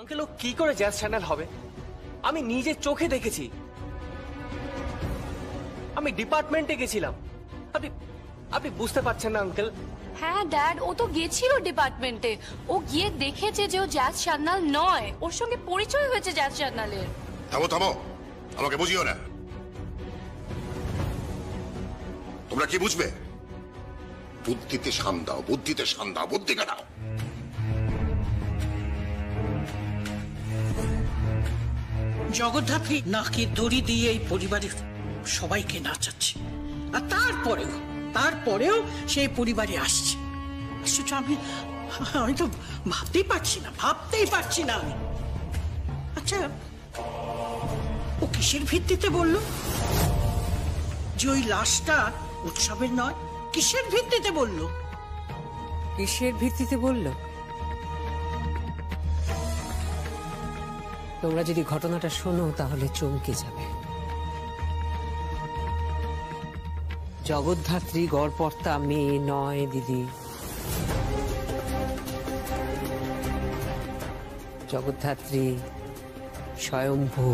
Uncle ও কি করে jazz channel হবে? আমি নিজে চোখে দেখেছি। আমি ডিপার্টমেন্টে গেছিলাম। আপনি আপনি বুঝতে পারছেন না আঙ্কেল? হ্যাঁ ড্যাড, ও তো গেছিল ডিপার্টমেন্টে। ও গিয়ে দেখেছে যে ও জ্যাজ সান্যাল নয়, ওর সঙ্গে পরিচয় হয়েছে জ্যাজ সান্যালের। থামো থামো, আমাকে বুঝিও না। তোমরা কি বুঝবে? বুদ্ধিতে শান দাও, বুদ্ধিতে শান দাও, বুদ্ধিকে দাও। জগদ্ধাত্রী নাকে দড়ি দিয়ে এই পরিবারের সবাইকে নাচাচ্ছে, আর তারপরেও সেই পরিবারে আসছে। আমি তো ভাবতেই পারছি না আমি। আচ্ছা, ও কিসের ভিত্তিতে বললো যে ওই লাশটা উৎসবের নয়? কিসের ভিত্তিতে বললো? তোমরা যদি ঘটনাটা শোনো তাহলে চমকে যাবে। জগদ্ধাত্রী গড়পড়তা মেয়ে নয় দিদি। জগদ্ধাত্রী স্বয়ম্ভু।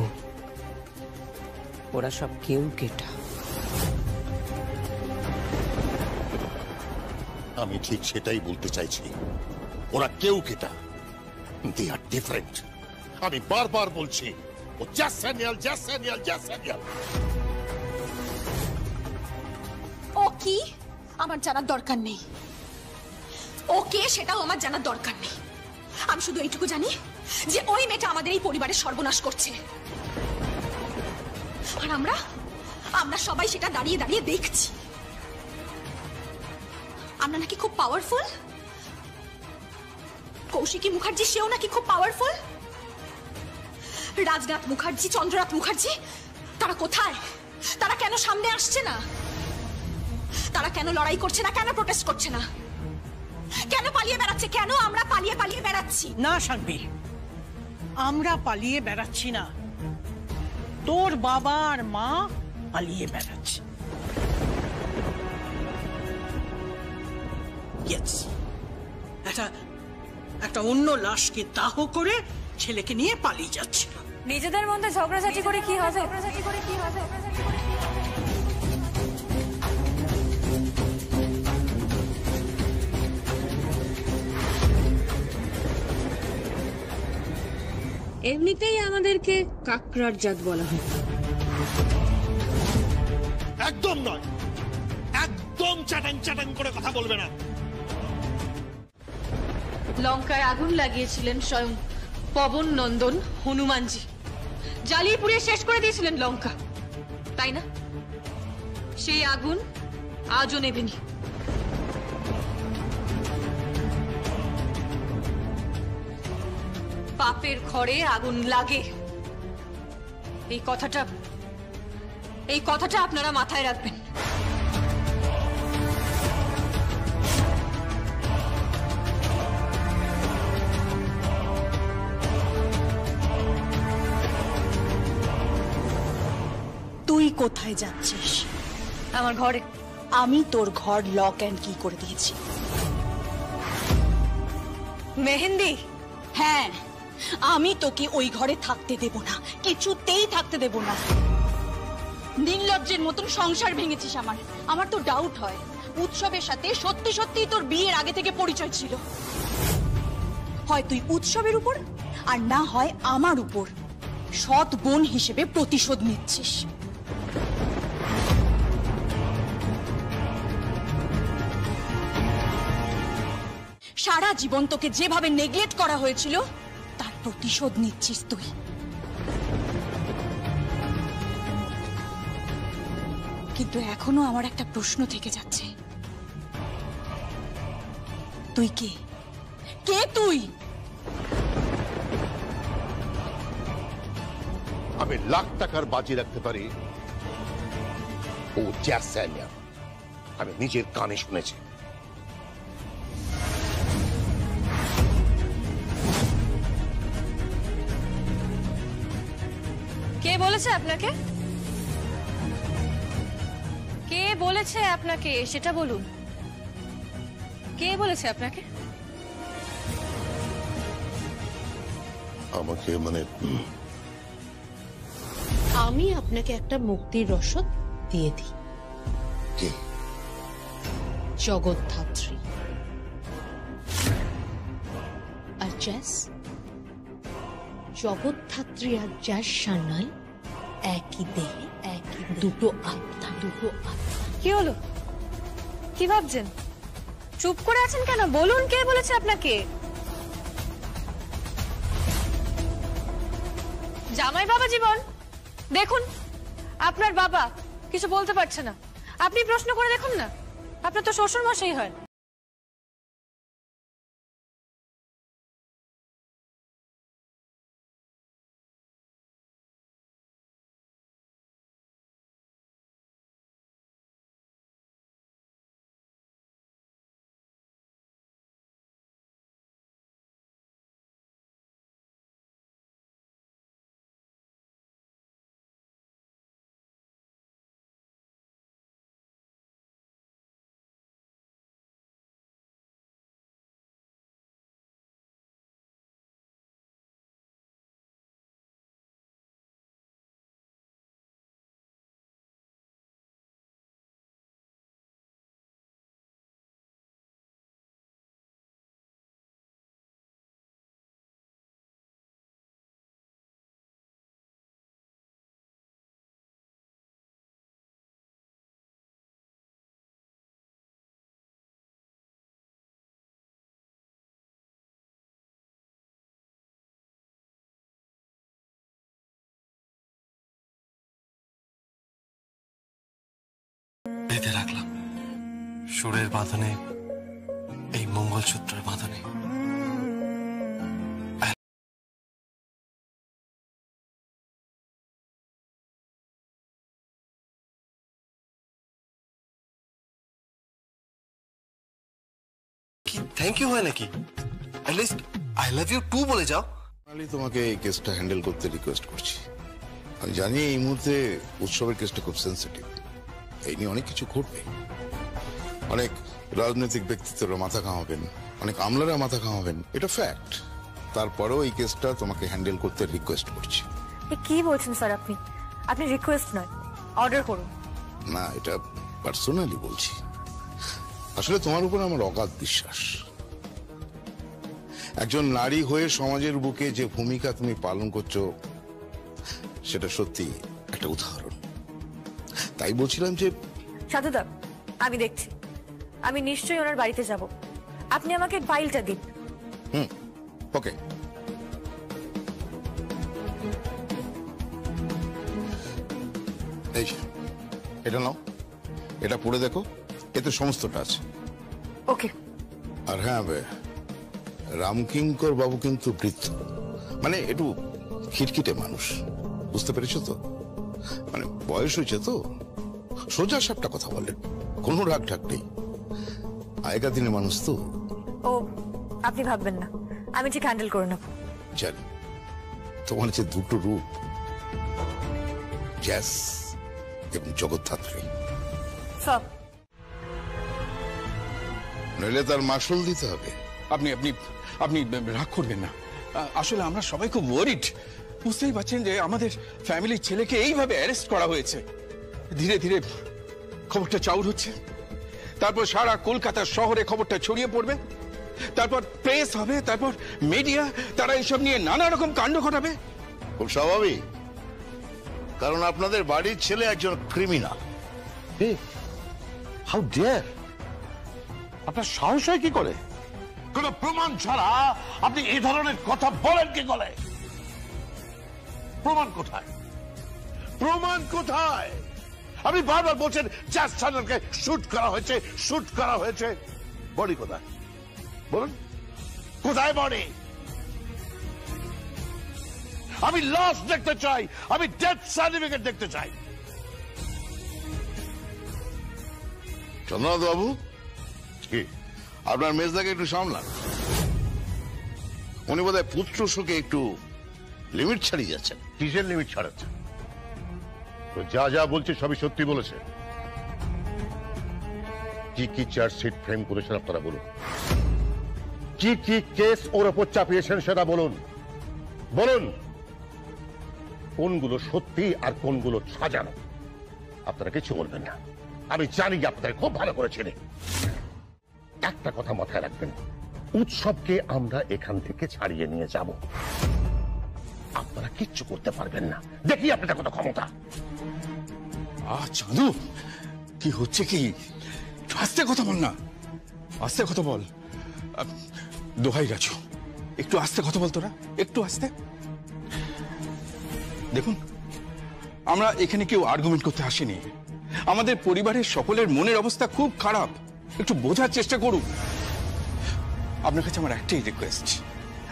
ওরা সব কেউ কেটা। আমি ঠিক সেটাই বলতে চাইছি, ওরা কেউ কেটা। দে আর ডিফারেন্ট। আমি বারবার বলছি, ও জ্যাজ স্যানিয়াল। ও কি আমার জানার দরকার নেই। ও কে সেটাও আমার জানার দরকার নেই। আমি শুধু এইটুকু জানি যে ওই মেয়েটা আমাদের এই পরিবারের সর্বনাশ করছে, আর আমরা সবাই সেটা দাঁড়িয়ে দাঁড়িয়ে দেখছি। আমরা নাকি খুব পাওয়ারফুল। কৌশিকী মুখার্জি সেও নাকি খুব পাওয়ারফুল। রাজনাথ মুখার্জি, চন্দ্রনাথ মুখার্জি, তারা কোথায়? তারা কেন সামনে আসছে না? তারা কেন লড়াই করছে না? কেন প্রোটেস্ট করছে না? কেন পালিয়ে বেড়াচ্ছে? কেন আমরা পালিয়ে বেড়াচ্ছি? না শান্তি, আমরা পালিয়ে বেড়াচ্ছি না। তোর বাবা আর মা পালিয়ে বেড়াচ্ছে। একটা অন্য লাশকে দাহ করে ছেলেকে নিয়ে পালিয়ে যাচ্ছিল। নিজেদের মধ্যে ঝগড়াঝাটি করে কি হবে? এমনিতেই আমাদেরকে কাকড়ার জাত বলা হয়। একদম নয়, একদম চাটাং করে কথা বলবে না। লঙ্কায় আগুন লাগিয়েছিলেন স্বয়ং পবন নন্দন হনুমানজি। জ্বালিয়ে পুড়িয়ে শেষ করে দিয়েছিলেন লঙ্কা, তাই না? সেই আগুন আজও নেবেনি। পাপের ঘরে আগুন লাগে, এই কথাটা আপনারা মাথায় রাখবেন। তুই কোথায় যাচ্ছিস? আমার ঘরে। আমি তোর ঘর লক অ্যান্ড কি করে দিয়েছি। মেহেন্দি? হ্যাঁ, আমি তোকে ওই ঘরে থাকতে দেব না, কিছুতেই থাকতে দেব না। নির্লজ্জের মতন সংসার ভেঙেছিস আমার তো ডাউট হয় উৎসবের সাথে সত্যি সত্যি তোর বিয়ের আগে থেকে পরিচয় ছিল। হয় তুই উৎসবের উপর, আর না হয় আমার উপর সৎ বোন হিসেবে প্রতিশোধ নিচ্ছিস। সারা জীবন তোকে যেভাবে নেগলেক্ট করা হয়েছিল তার প্রতিশোধ নিচ্ছিস তুই। কিন্তু এখনো আমার একটা প্রশ্ন থেকে যাচ্ছে, তুই কে? কে তুই? আমি লাখ টাকার বাজি রাখতে পারি, ও জ্যাজ স্যানিয়াল। আমি নিজের কানে শুনেছি। কে বলেছে আপনাকে? কে বলেছে আপনাকে সেটা বলুন। কে বলেছে আপনাকে? আমাকে মানে আমি আপনাকে একটা মুক্তির রসদ দিয়ে দিই। কি? জগদ্ধাত্রী আর জ্যাস, জগদ্ধাত্রী আর জ্যাস সান্যাল একই দেহে, একই দুটো আত্মা, দুটো আত্মা। কি হলো? কি ভাবছেন? চুপ করে আছেন কেন? বলুন, কে বলেছে আপনাকে? জামাই বাবা জীবন, দেখুন আপনার বাবা কিছু বলতে পারছে না, আপনি প্রশ্ন করে দেখুন না, আপনার তো শ্বশুর মশাই হয়। বেঁধে রাখলাম সুরের বাঁধনে, এই মঙ্গলসূত্রের বাঁধনে। কি থ্যাংক ইউ হয় নাকি? At least I love you too বলে যাও। আমি তোমাকে এই কেসটা হ্যান্ডেল করতে রিকোয়েস্ট করছি। আমি জানি এই মুহূর্তে উৎসবের কেসটা খুব সেন্সিটিভ, এই নিয়ে অনেক কিছু ঘটবে, অনেক রাজনৈতিক ব্যক্তিত্বরা মাথা ঘামাবেন, অনেক আমলারা মাথা ঘামাবেন, এটা ফ্যাক্ট। তারপরেও এই কেসটা তোমাকে হ্যান্ডেল করতে রিকোয়েস্ট করছি। কি বলছেন স্যার আপনি? আপনি রিকোয়েস্ট নয়, অর্ডার করুন। না, এটা পার্সোনালি বলছি। আসলে তোমার উপর আমার অগাধ বিশ্বাস। একজন নারী হয়ে সমাজের বুকে যে ভূমিকা তুমি পালন করছো সেটা সত্যি একটা উদাহরণ। তাই বলছিলাম যে সাধুদা, আমি দেখছি, আমি নিশ্চয়ই ওনার বাড়িতে যাব, আপনি আমাকে ফাইলটা দিন। ওকে। এই এটা নাও, এটা পড়ে দেখো, এতে সমস্তটা আছে। ওকে। আর হ্যাঁ, রামকিঙ্কর বাবু কিন্তু বৃদ্ধ, মানে একটু খিটখিটে মানুষ, বুঝতে পেরেছো তো? মানে বয়স হয়েছে তো, সোজা সাপটা কথা বলেন, কোনো রাগ ঢাক নেই, আগেকার দিনের মানুষ তো। ও, আপনি ভাববেন না, আমি ঠিক হ্যান্ডেল করে নেব। জানি তোমার যে দুটো রূপ, জ্যাস এবং জগদ্ধাত্রী, সব নইলে তার মাসুল দিতে হবে। আপনি আপনি আপনি রাগ করবেন না। আসলে আমরা সবাই খুব ওয়ারিড। বুঝতেই পারছেন যে আমাদের ফ্যামিলির ছেলেকে এইভাবে অ্যারেস্ট করা হয়েছে। ধীরে ধীরে খবরটা চাউর হচ্ছে, তারপর সারা কলকাতা শহরে খবরটা ছড়িয়ে পড়বে, তারপর প্রেস হবে, তারপর মিডিয়া, তারা এইসব নিয়ে নানা রকম কাণ্ড ঘটাবে। খুব স্বাভাবিক, কারণ আপনাদের বাড়ির ছেলে একজন ক্রিমিনাল। How dare! আপনার সাহস হয় কি করে? কোন প্রমাণ ছাড়া আপনি এই ধরনের কথা বলেন কি করে? প্রমাণ কোথায়? প্রমাণ কোথায়? আপনি বারবার বলছেন জ্যাস চ্যানেলকে শুট করা হয়েছে, শুট করা হয়েছে। বডি কোথায় বলুন? কোথায় বডি? আমি লাশ দেখতে চাই, আমি ডেথ সার্টিফিকেট দেখতে চাই। চন্দ্রনাথ বাবু, কি আপনার মেজদাকে একটু সামলান, উনি বোধহয় পুত্র শোকে একটু লিমিট ছাড়িয়ে যাচ্ছেন। কিসের লিমিট ছাড়াচ্ছে? তো যা যা বলছে সবই সত্যি বলেছে। কি কি চার্জশিট ফ্রেম করেছেন আপনারা বলুন, কি কি কেস ওর ওপর চাপিয়েছেন সেটা বলুন। বলুন কোনগুলো সত্যি আর কোনগুলো সাজানো। আপনারা কিছু বলবেন না, আমি জানি আপনারা খুব ভালো করে চিনি। একটা কথা মাথায় রাখবেন, উৎসবকে আমরা এখান থেকে ছাড়িয়ে নিয়ে যাব, আপনারা কিচ্ছু করতে পারবেন না। দেখি আপনাদের কত ক্ষমতা। চাঁদু, কি হচ্ছে কি? একটু আস্তে কথা বল না, আস্তে কথা বল। দোহাই রাজু, একটু আস্তে কথা বল তোরা, একটু আস্তে। দেখুন, আমরা এখানে কেউ আর্গুমেন্ট করতে আসিনি। আমাদের পরিবারের সকলের মনের অবস্থা খুব খারাপ, একটু বোঝার চেষ্টা করুন। আপনার কাছে আমার একটাই রিকোয়েস্ট,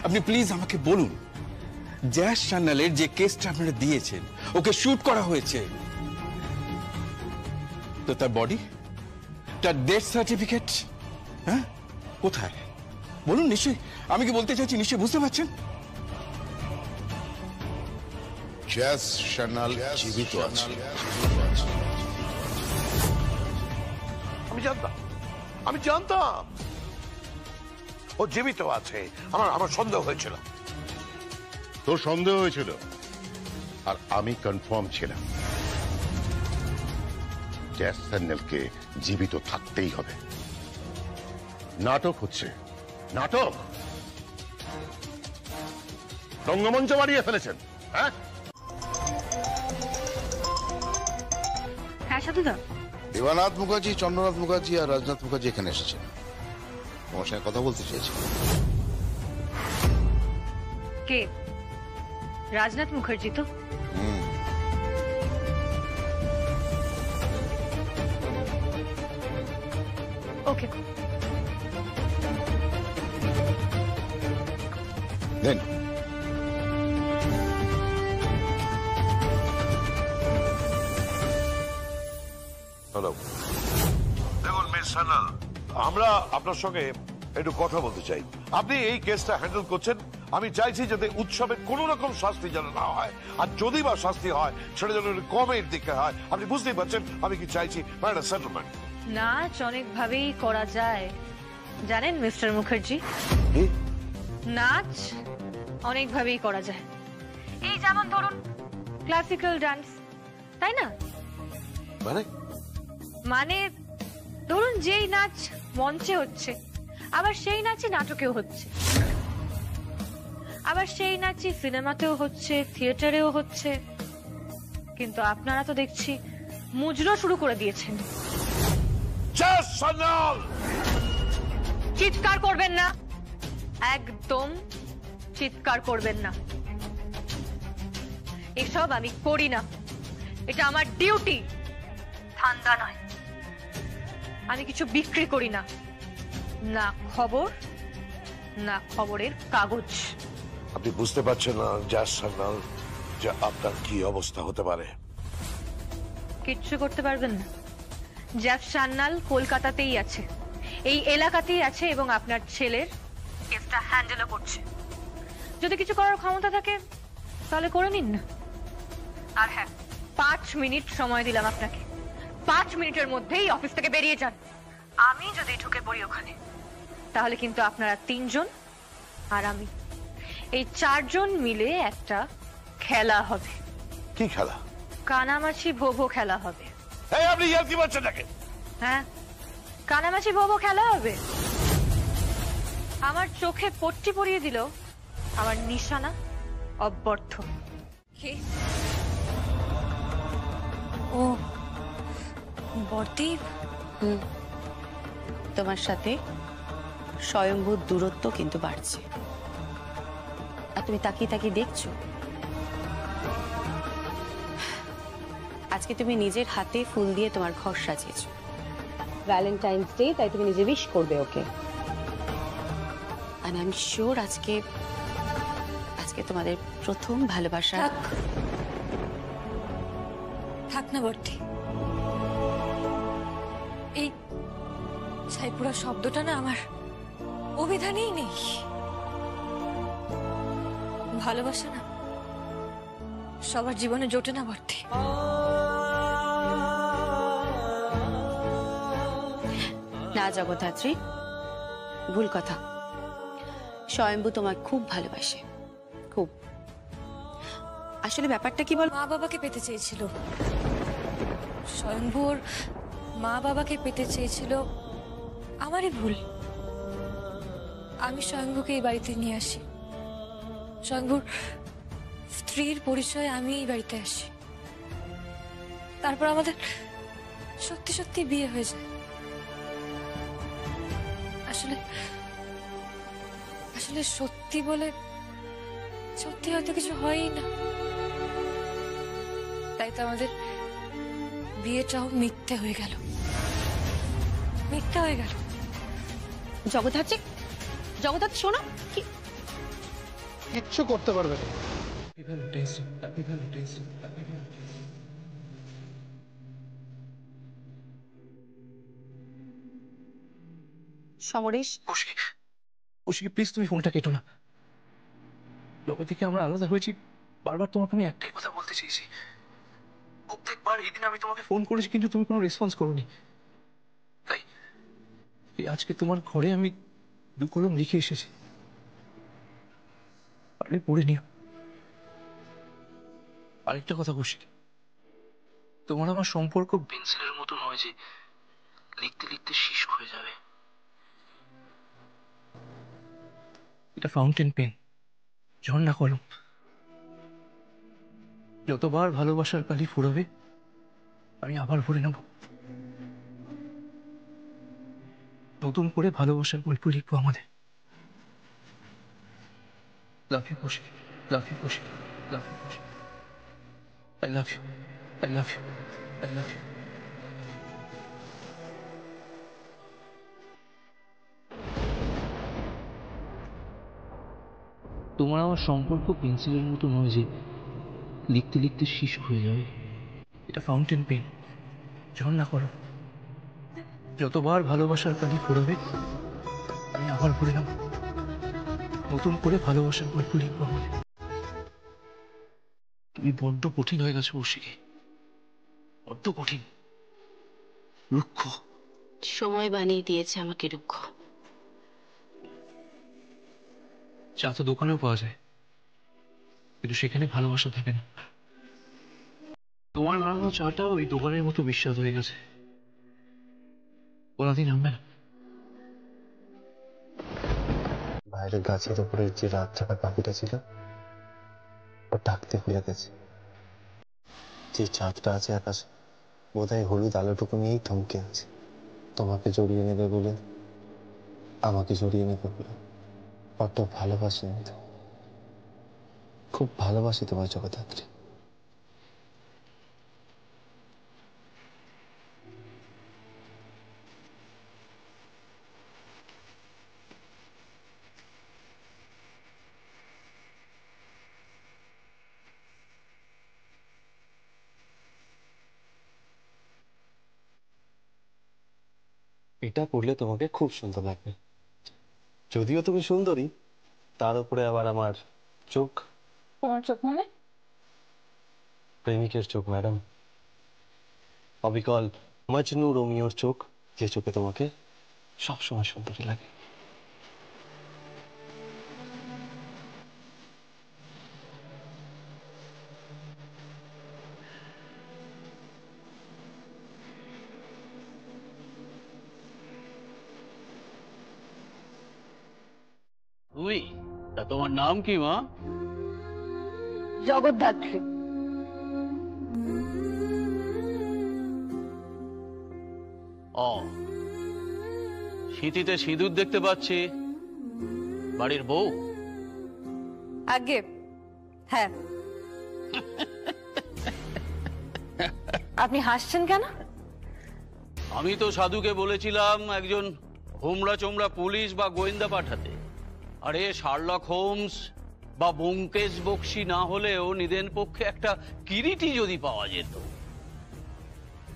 আপনি প্লিজ আমাকে বলুন, জ্যাস সান্যালের যে কেসটা আপনারা দিয়েছেন, ওকে শুট করা হয়েছে, তো তার বডি, তার ডেথ সার্টিফিকেট, হ্যাঁ কোথায় বলুন? নিশ্চয়ই আমি কি বলতে চাইছি নিশ্চয়ই বুঝতে পারছেন। জ্যাস সান্যাল জীবিত আছে। আমি জানতাম ও জীবিত আছে। আমার সন্দেহ হয়েছিল। তোর সন্দেহ হয়েছিল আর আমি কনফার্ম ছিলাম, জ্যাস সান্যালকে জীবিত থাকতেই হবে। নাটক হচ্ছে, নাটক। রঙ্গমঞ্চ বাড়িয়ে ফেলেছেন। হ্যাঁ হ্যাঁ সাধুদা, দেবানাথ মুখার্জি, চন্দ্রনাথ মুখার্জি আর রাজনাথ মুখার্জি এখানে এসেছেন, তোমার সঙ্গে কথা বলতে চেয়েছি। কে? রাজনাথ মুখার্জি তো? ওকে, দেন। হ্যালো, দেখুন মিস সান্যাল, আমরা আপনার সঙ্গে একটু কথা বলতে চাই। আপনি এই কেসটা হ্যান্ডেল করছেন, আমি চাইছি যাতে উৎসবে কোনো রকম শাস্তি যেন না হয়, আর যদি বা শাস্তি হয় সেটা যেন কমের দিকে হয়। আপনি বুঝতেই পারছেন আমি কি চাইছি, একটা সেটেলমেন্ট। নাচ অনেক ভাবেই করা যায় জানেন মিস্টার মুখার্জি, নাচ অনেক ভাবেই করা যায়। এই যেমন ধরুন ক্লাসিক্যাল ডান্স, তাই না? মানে ধরুন যেই নাচ মঞ্চে হচ্ছে, আবার সেই নাচই নাটকেও হচ্ছে, আবার সেই নাচই সিনেমাতেও হচ্ছে, থিয়েটারেও হচ্ছে। কিন্তু আপনারা তো দেখছি মুজরো শুরু করে দিয়েছেন। চিৎকার করবেন না, একদম চিৎকার করবেন না। এসব আমি করি না, এটা আমার ডিউটি, ধান্দা নয়। আমি কিছু বিক্রি করি না, না খবর না খবরের কাগজ। আপনি বুঝতে পারছেন না জ্যাস সান্যাল যে আপনার কি অবস্থা হতে পারে? কিচ্ছু করতে পারবেন না। জ্যাস সান্যাল কলকাতাতেই আছে, এই এলাকাতেই আছে, এবং আপনার ছেলের কেসটা হ্যান্ডেলও করছে। যদি কিছু করার ক্ষমতা থাকে তাহলে করে নিন না। আর হ্যাঁ, 5 মিনিট সময় দিলাম আপনাকে, 5 মিনিটের মধ্যেই অফিস থেকে বেরিয়ে যান। আমি যদি ঢুকে পড়ি ওখানে, তাহলে কিন্তু আপনারা 3 জন আর আমি, এই 4 জন মিলে একটা খেলা হবে। কি খেলা? কানামাছি ভোভো খেলা হবে। আপনি কি বলছেন নাকি? হ্যাঁ, কানামাছি ভোভো খেলা হবে। আমার চোখে পট্টি পরিয়ে দিল আমার নিশানা অব্যর্থ। কে? ও বর্দি, তোমার সাথে স্বয়ম্ভূর দূরত্ব কিন্তু বাড়ছে। আর তুমি তাকিয়ে তাকিয়ে দেখছো। আজকে তুমি নিজের হাতে ফুল দিয়ে তোমার ঘর সাজিয়েছো, ভ্যালেন্টাইন্স ডে, তাই তুমি নিজে উইশ করবে ওকে। আর আই এম শিওর আজকে তোমাদের প্রথম ভালোবাসা। থাক না বর্দি, এই ছাইপুরা শব্দটা না আমার অভিধানেই নেই। ভালোবাসা না সবার জীবনে জোটে না বর্দি। না জগদ্ধাত্রী, ভুল কথা। স্বয়ম্ভু তোমায় খুব ভালোবাসে, খুব। আসলে ব্যাপারটা কি বল? মা বাবাকে পেতে চেয়েছিল, স্বয়ংভূর মা বাবাকে পেতে চেয়েছিল। আমারই ভুল। আমি স্বয়ংভূকে এই বাড়িতে নিয়ে আসি, স্বয়ংভূর স্ত্রীর পরিচয়ে আমি এই বাড়িতে আসি। তারপর আমাদের সত্যি সত্যি বিয়ে হয়ে যায়। আসলে আসলে সত্যি বলে সত্যি হয়তো কিছু হয়ই না, তাই তো আমাদের বিয়েটাও মিথ্যে হয়ে গেল, মিথ্যে হয়ে গেল। জগদ্ধাত্রী, জগদ্ধাত্রী শোনো, কি কিচ্ছু করতে পারবে না। সমরেশ, কৌশিকী প্লিজ তুমি ফোনটা কেটো না। যবে থেকে আমরা আলাদা হয়েছি বারবার তোমাকে আমি একটাই কথা বলতে চেয়েছি। প্রত্যেকবার এই দিন আমি তোমাকে ফোন করেছি কিন্তু তুমি কোনো রেসপন্স করোনি, তাই এই আজকে তোমার ঘরে আমি 2 কলম লিখে এসেছি, পারলে পড়ে নিও। আরেকটা কথা কৌশিকী, তোমার আমার সম্পর্ক পেন্সিলের মতো নয় যে লিখতে লিখতে শেষ হয়ে যাবে। এটা ফাউন্টেন পেন, ঝর্ণা কলম। যতবার ভালোবাসার কালি ফুরাবে আমি আবার ভরে নেব, নতুন করে ভালোবাসার গল্প লিখবো আমাদের। Love you Kaushiki, love you Kaushiki, love you Kaushiki, I love you, I love you, I love you. তোমার আমার সম্পর্ক পেন্সিলের মতো নয় যে লিখতে লিখতে শেষ হয়ে যাবে। এটা ফাউন্টেন পেন, ঝর্ণা করো। যতবার ভালোবাসার কালি ফুরাবে আমি আবার ভরে নেব, নতুন করে ভালোবাসার গল্প লিখবো আমাদের। তুমি বড্ড কঠিন হয়ে গেছো কৌশিকী, বড্ড কঠিন, রুক্ষ। সময় বানিয়ে দিয়েছে আমাকে রুক্ষ। চা তো দোকানেও পাওয়া যায়, কিন্তু সেখানে ভালোবাসা থাকে না। তোমার বানানো চাটাও ওই দোকানের মতো বিশ্বাস হয়ে গেছে, কোনদিন নামবে না। বাইরের গাছের উপরে যে রাত জাগা পাখিটা ছিল ও ডাকতে ভুলে গেছে। যে চাঁদটা আছে আকাশে বোধহয় হলুদ আলোটুকু নিয়েই থমকে আছে, তোমাকে জড়িয়ে নেবে বলে, আমাকে জড়িয়ে নেবে বলে। বড্ড ভালোবাসি আমি তো, খুব ভালোবাসি তোমার জগদ্ধাত্রী। এটা পড়লে তোমাকে খুব সুন্দর লাগবে। যদিও তুমি সুন্দরী, তার উপরে আবার আমার চোখ। তোমার চোখ মানে? প্রেমিকের চোখ ম্যাডাম, অবিকল মজনু রোমিওর চোখ, যে চোখে তোমাকে সবসময় সুন্দরী লাগে। তুই তা তোমার নাম কি মা? জগদ্ধাত্রী। ও, শীতিতে সিঁদুর দেখতে পাচ্ছি, বাড়ির বউ? আগে হ্যাঁ। আপনি হাসছেন কেন? আমি তো সাধুকে বলেছিলাম একজন হোমরা চোমরা পুলিশ বা গোয়েন্দা পাঠাতে। আরে শার্লক হোমস বা ব্যোমকেশ বক্সী না হলেও নিদেন পক্ষে একটা কিরিটি যদি পাওয়া যেত।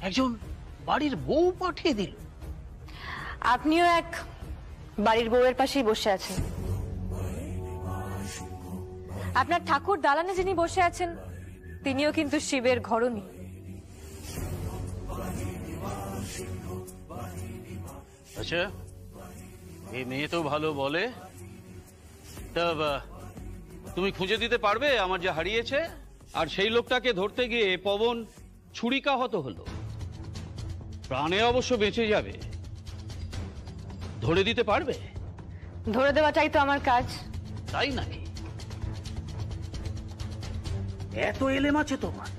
একজন বাড়ির বউ পাঠিয়ে দিল। আপনিও এক বাড়ির বউয়ের পাশেই বসে আছেন। আপনার ঠাকুর দালানে যিনি বসে আছেন তিনিও কিন্তু শিবের ঘরণী। আচ্ছা, এই মেয়ে তো ভালো বলে। তা তুমি খুঁজে দিতে পারবে আমার যে হারিয়েছে? আর সেই লোকটাকে ধরতে গিয়ে পবন ছুরিকাহত হলো। প্রাণে অবশ্য বেঁচে যাবে। ধরে দিতে পারবে? ধরে দেওয়াটাই তো আমার কাজ। তাই নাকি? এত এলেম আছে তোমার?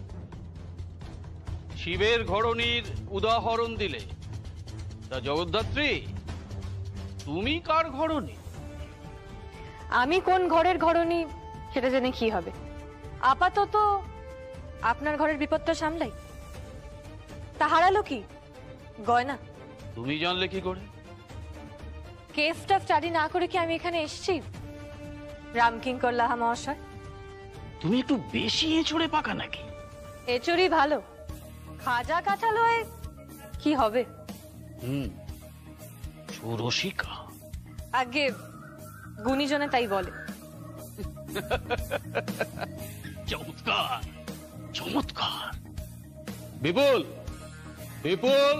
শিবের ঘরণীর উদাহরণ দিলে তা জগদ্ধাত্রী, তুমি কার ঘরণী? আমি কোন ঘরের ঘরণী সেটা জেনে কি হবে? আপাতত আপনার ঘরের বিপদটা সামলাই। তা হারালো কি? গয়না। তুমি জানলে কি করে? কেসটা স্টাডি না করে কি আমি এখানে এসেছি? রামকিঙ্কর লাহা মহাশয়, তুমি একটু বেশি এঁচড়ে পাকা নাকি? এচুরি ভালো, খাজা কাঁঠাল হয়ে কি হবে? সুরসিকা। আগে গুণীজনে তাই বলে। চমৎকার চমৎকার। বিপুল, বিপুল,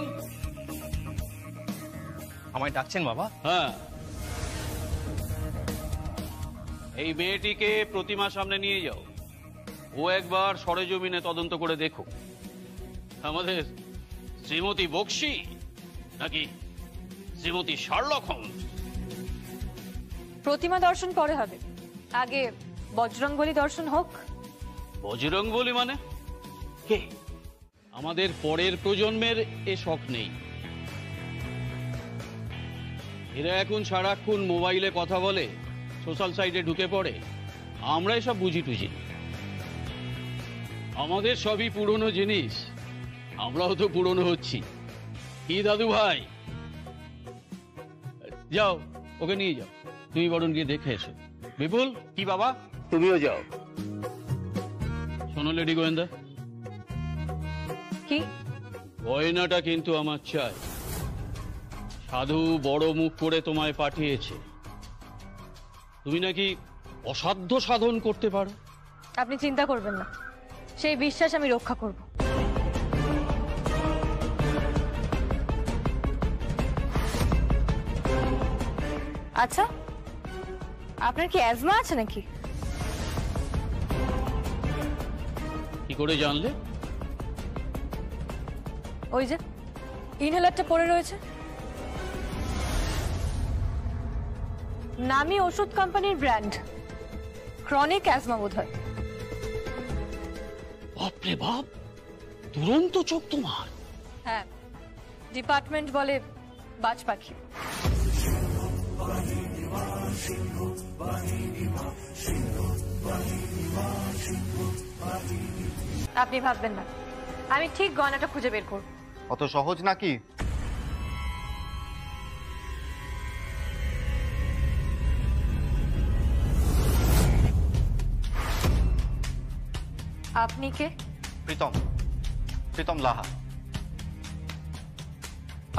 আমায় ডাকছেন বাবা? হ্যাঁ। এই মেয়েটিকে প্রতিমা সামনে নিয়ে যাও। ও একবার সরেজমিনে তদন্ত করে দেখো আমাদের শ্রীমতী বক্সী নাকি শ্রীমতী শার্লক হোমস। প্রতিমা দর্শন পরে হবে, আগে বজরংবলী দর্শন হোক। বজরংবলী মানে কে? আমাদের পরের প্রজন্মের এ শখ নেই। এরা এখন সারাক্ষণ মোবাইলে কথা বলে, সোশ্যাল সাইটে ঢুকে পড়ে। আমরা এসব বুঝি টুঝি। আমাদের সবই পুরনো জিনিস, আমরাও তো পুরনো হচ্ছি। কি দাদু ভাই? যাও, ওকে নিয়ে যাও। তুমি বরং গিয়ে দেখে এসো। বিপুল। কি বাবা? তুমিও যাও। শোনো লেডি গোয়েন্দা, কি গয়নাটা কিন্তু আমার চাই। সাধু বড় মুখ করে তোমায় পাঠিয়েছে। তুমি নাকি অসাধ্য সাধন করতে পারো। আপনি চিন্তা করবেন না, সেই বিশ্বাস আমি রক্ষা করব। আচ্ছা, আপনার কি অ্যাজমা আছে নাকি? কি করে জানলে? ওই যে ইনহেলারটা পড়ে রয়েছে। নামি ওষুধ কোম্পানির ব্র্যান্ড, ক্রনিক অ্যাজমা বোধ হয়। বাপরে বাপ, দুরন্ত চোখ তোমার। হ্যাঁ, ডিপার্টমেন্ট বলে বাজ পাখি। আপনি ভাববেন না, আমি ঠিক গয়নাটা খুঁজে বের করব। অত সহজ নাকি? আপনি কে? প্রীতম, প্রীতম লাহা।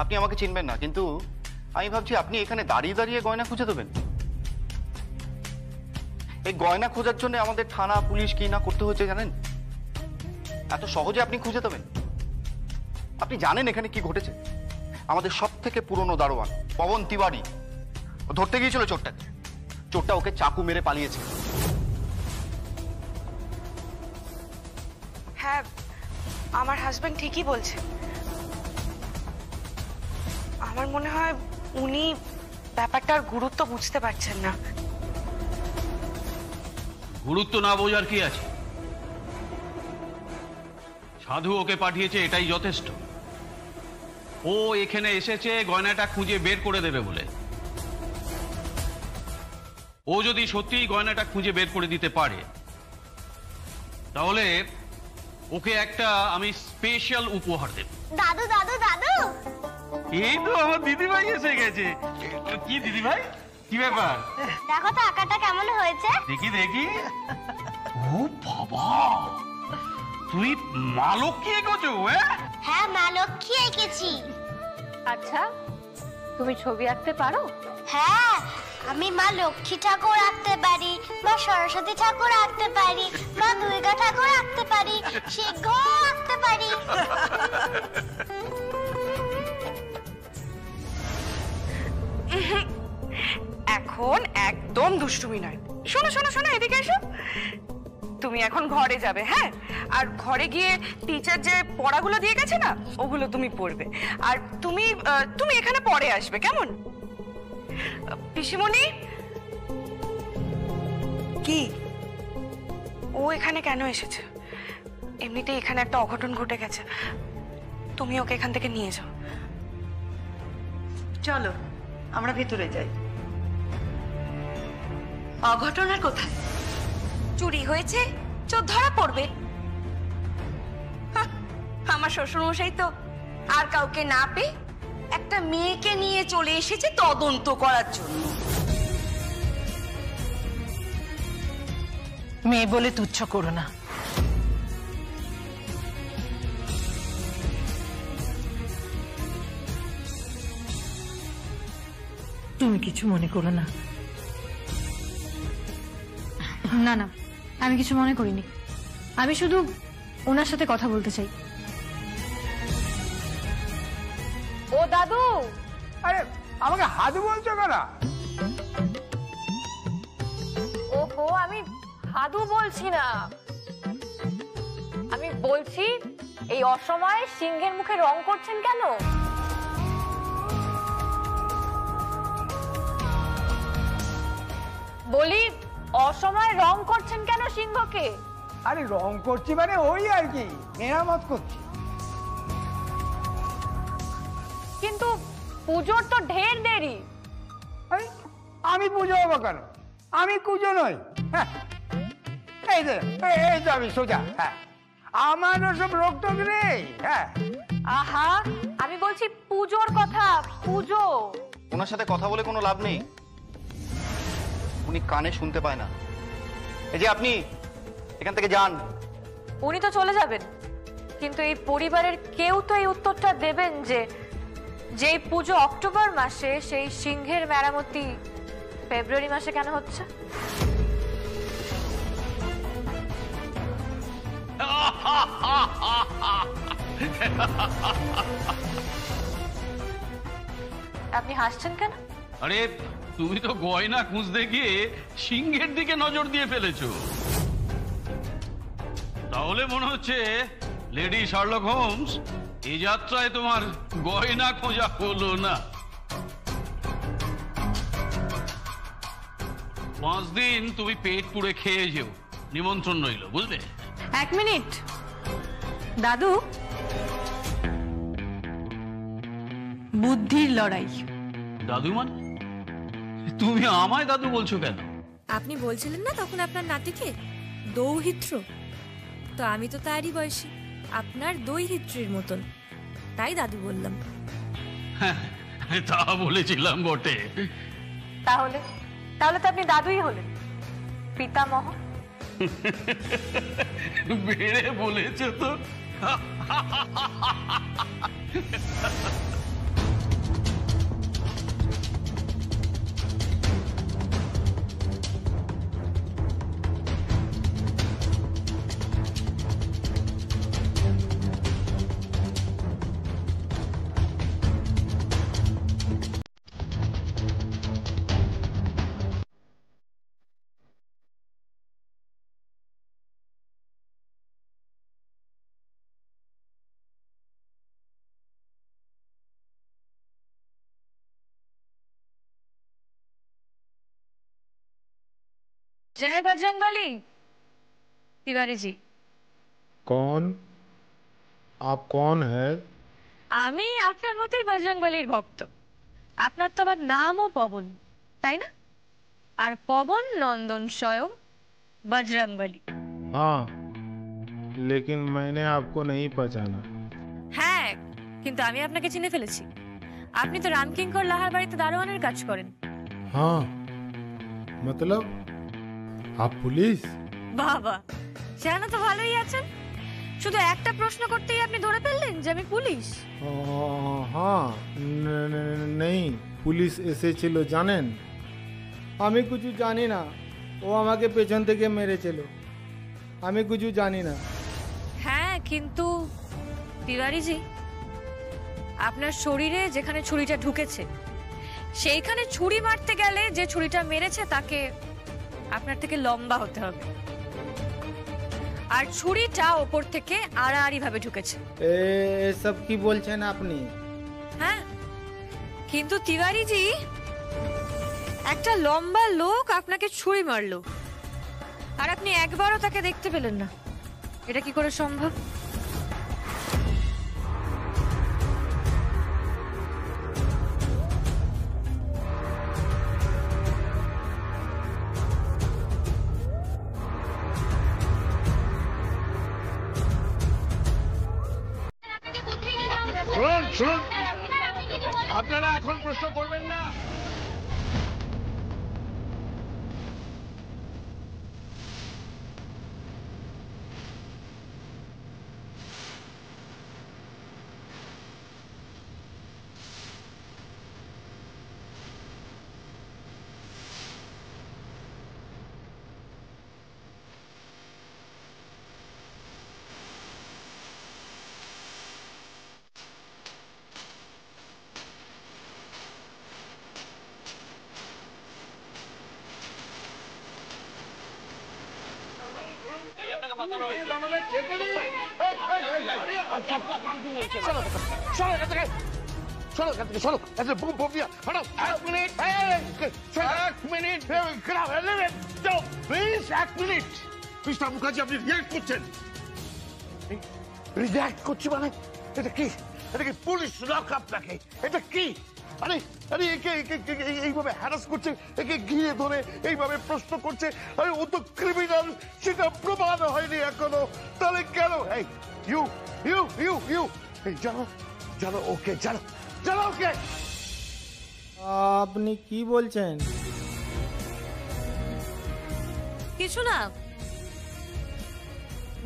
আপনি আমাকে চিনবেন না, কিন্তু আমি ভাবছি আপনি এখানে দাঁড়িয়ে দাঁড়িয়ে গয়না খুঁজে দেবেন। এই গয়না খোঁজার জন্য আমাদের থানা পুলিশ কি না করতে হয়েছে জানেন? এত সহজে আপনি খুঁজে দেবেন? আপনি জানেন এখানে কি ঘটেছে? আমাদের সব থেকে পুরনো দারোয়ান পবন তিওয়ারি ধরতে গিয়েছিল চোরটাকে। চোরটা ওকে চাকু মেরে পালিয়েছে। হ্যাঁ, আমার হাজবেন্ড ঠিকই বলছে। আমার মনে হয় উনি ব্যাপারটার গুরুত্ব বুঝতে পারছেন না। গুরুত্ব না বোঝার কি আছে? সাধু ওকে পাঠিয়েছে, এটাই যথেষ্ট। ও এখানে এসেছে গয়নাটা খুঁজে বের করে দেবে বলে। ও যদি সত্যিই গয়নাটা খুঁজে বের করে দিতে পারে, তাহলে ওকে একটা আমি স্পেশাল উপহার দেব। দাদু দাদু দাদু, এই তো আমার দিদিভাই এসে গেছে। কি দিদিভাই, কি ব্যাপার? দেখো তো আঁকাটা কেমন হয়েছে। দেখি দেখি। ও বাবা, তুই মা লক্ষ্মী এঁকেছো? হ্যাঁ, মা লক্ষ্মী এঁকেছি। আচ্ছা, তুমি ছবি আঁকতে পারো? হ্যাঁ, আমি মা লক্ষ্মী ঠাকুর আঁকতে পারি, মা সরস্বতী ঠাকুর আঁকতে পারি, মা দুর্গা ঠাকুর আঁকতে পারি, সিংহ আঁকতে পারি। এখন একদম দুষ্টুমি নয়। শোনো শোনো শোনো, এদিকে এসো। তুমি এখন ঘরে যাবে, হ্যাঁ? আর ঘরে গিয়ে টিচার যে পড়াগুলো দিয়ে গেছে না, ওগুলো তুমি পড়বে। আর তুমি তুমি এখানে পরে আসবে, কেমন? পিসিমণি, কি ও এখানে কেন এসেছে? এমনিতে এখানে একটা অঘটন ঘটে গেছে, তুমি ওকে এখান থেকে নিয়ে যাও। চলো আমরা ভেতরে যাই। অঘটন আর কোথায়? চুরি হয়েছে, চোর ধরা পড়বে। হাহ, আমার শ্বশুরমশাই তো আর কাউকে না পেয়ে একটা মেয়েকে নিয়ে চলে এসেছে তদন্ত করার জন্য। মেয়ে বলে তুচ্ছ করো না। তুমি কিছু মনে করো না। না না, আমি কিছু মনে করিনি। আমি শুধু ওনার সাথে কথা বলতে চাই। ও দাদু, আরে আমাকে হাদু বলছো কেন? ওহো, আমি হাদু বলছি না, আমি বলছি এই অসময়ে সিংহের মুখে রং করছেন কেন? বলি অসময়ে রং করছেন কেন সিংহকে? আরে রং করছি মানে ওই আর কি, মেরামত করছি। কিন্তু পুজোর তো ঢের দেরি। আমি পুজো হবো কেন? আমি কুজো নই। হ্যাঁ, এই যে আমি সোজা। হ্যাঁ, আমার সব রোগ টোক নেই। হ্যাঁ, আহা, আমি বলছি পুজোর কথা। পুজো ওনার সাথে কথা বলে কোনো লাভ নেই, উনি কানে শুনতে পায় না। এই যে আপনি এখান থেকে যান। উনি তো চলে যাবেন, কিন্তু এই পরিবারের কেউ তো এই উত্তরটা দেবেন যে যেই পুজো অক্টোবর মাসে, সেই সিংহের মেরামতি ফেব্রুয়ারি মাসে কেন হচ্ছে? আপনি হাসছেন কেন? আরে তুমি তো গয়না খুঁজতে গিয়ে সিংহের দিকে নজর দিয়ে ফেলেছো। তাহলে মনে হচ্ছে লেডি শার্লক হোমস, এই যাত্রায় তোমার গয়না খোঁজা হলো না। 5 দিন তুমি পেট পুড়ে খেয়ে যেও, নিমন্ত্রণ রইল, বুঝলে? এক মিনিট দাদু, বুদ্ধির লড়াই। দাদু মানে? তুমি আমায় দাদু বলছো কেন? আপনি বলছিলেন না তখন আপনার নাতিকে দৌহিত্র, তো আমি তো তারই বয়সী, আপনার দৈহিত্রীর মতন, তাই দাদু বললাম। হ্যাঁ, তা বলেছিলাম বটে। তাহলে তাহলে তো আপনি দাদুই হলেন, পিতামহ। বেড়ে বলেছ তো। जय बजरंगबली। तिवारी जी। कौन? आप कौन है? আমি আপনার মতোই বজরংবলীর ভক্ত। আপনার তো আবার নামও পবন, তাই না? আর পবন নন্দন স্বয়ং বজরংবলী। हाँ, लेकिन मैंने आपको नहीं पहचाना। হ্যাঁ, কিন্তু আমি আপনাকে চিনে ফেলেছি। আপনি তো রামকিঙ্কর লাহার বাড়িতে দারোয়ানের কাজ করেন। हाँ, मतलब आप पुलिस? বাবা, সেখানে তো ভালোই আছেন। শুধু একটা প্রশ্ন করতেই আপনি ধরে ফেললেন যে আমি পুলিশ। हाँ, नहीं, পুলিশ এসেছিল জানেন। আমি কিছু জানি না, ও আমাকে পেছন থেকে মেরেছিল, আমি কিছু জানি না। হ্যাঁ, কিন্তু তিওয়ারি জি, আপনার শরীরে যেখানে ছুরিটা ঢুকেছে সেইখানে ছুরি মারতে গেলে যে ছুরিটা মেরেছে তাকে আপনার থেকে লম্বা হতে হবে। আর ছুরিটা ওপর থেকে আড়াআড়ি ভাবে ঢুকেছে। এসব কি বলছেন আপনি? হ্যাঁ, কিন্তু তিওয়ারি জি, একটা লম্বা লোক আপনাকে ছুরি মারলো আর আপনি একবারও তাকে দেখতে পেলেন না। এটা কি করে সম্ভব? শুনুন শুনুন, আপনারা এখন প্রশ্ন করবেন না। মিস্টার মুখার্জি, আপনি রিয়াক্ট করছেন। রিয়াক্ট করছি মানে এটা কি? এটা কি পুলিশ লক আপ নাকি? এটা কি? আরে আরে একে এইভাবে হ্যারাস করছে, একে ঘিরে ধরে এইভাবে প্রশ্ন করছে। আরে ও তো ক্রিমিনাল, সেটা প্রমাণ হয়নি এখনো। তাহলে কেন? এই ইউ ইউ ইউ ইউ জানো জানো ওকে, জানো জানো ওকে। আপনি কি বলছেন? কিছু না,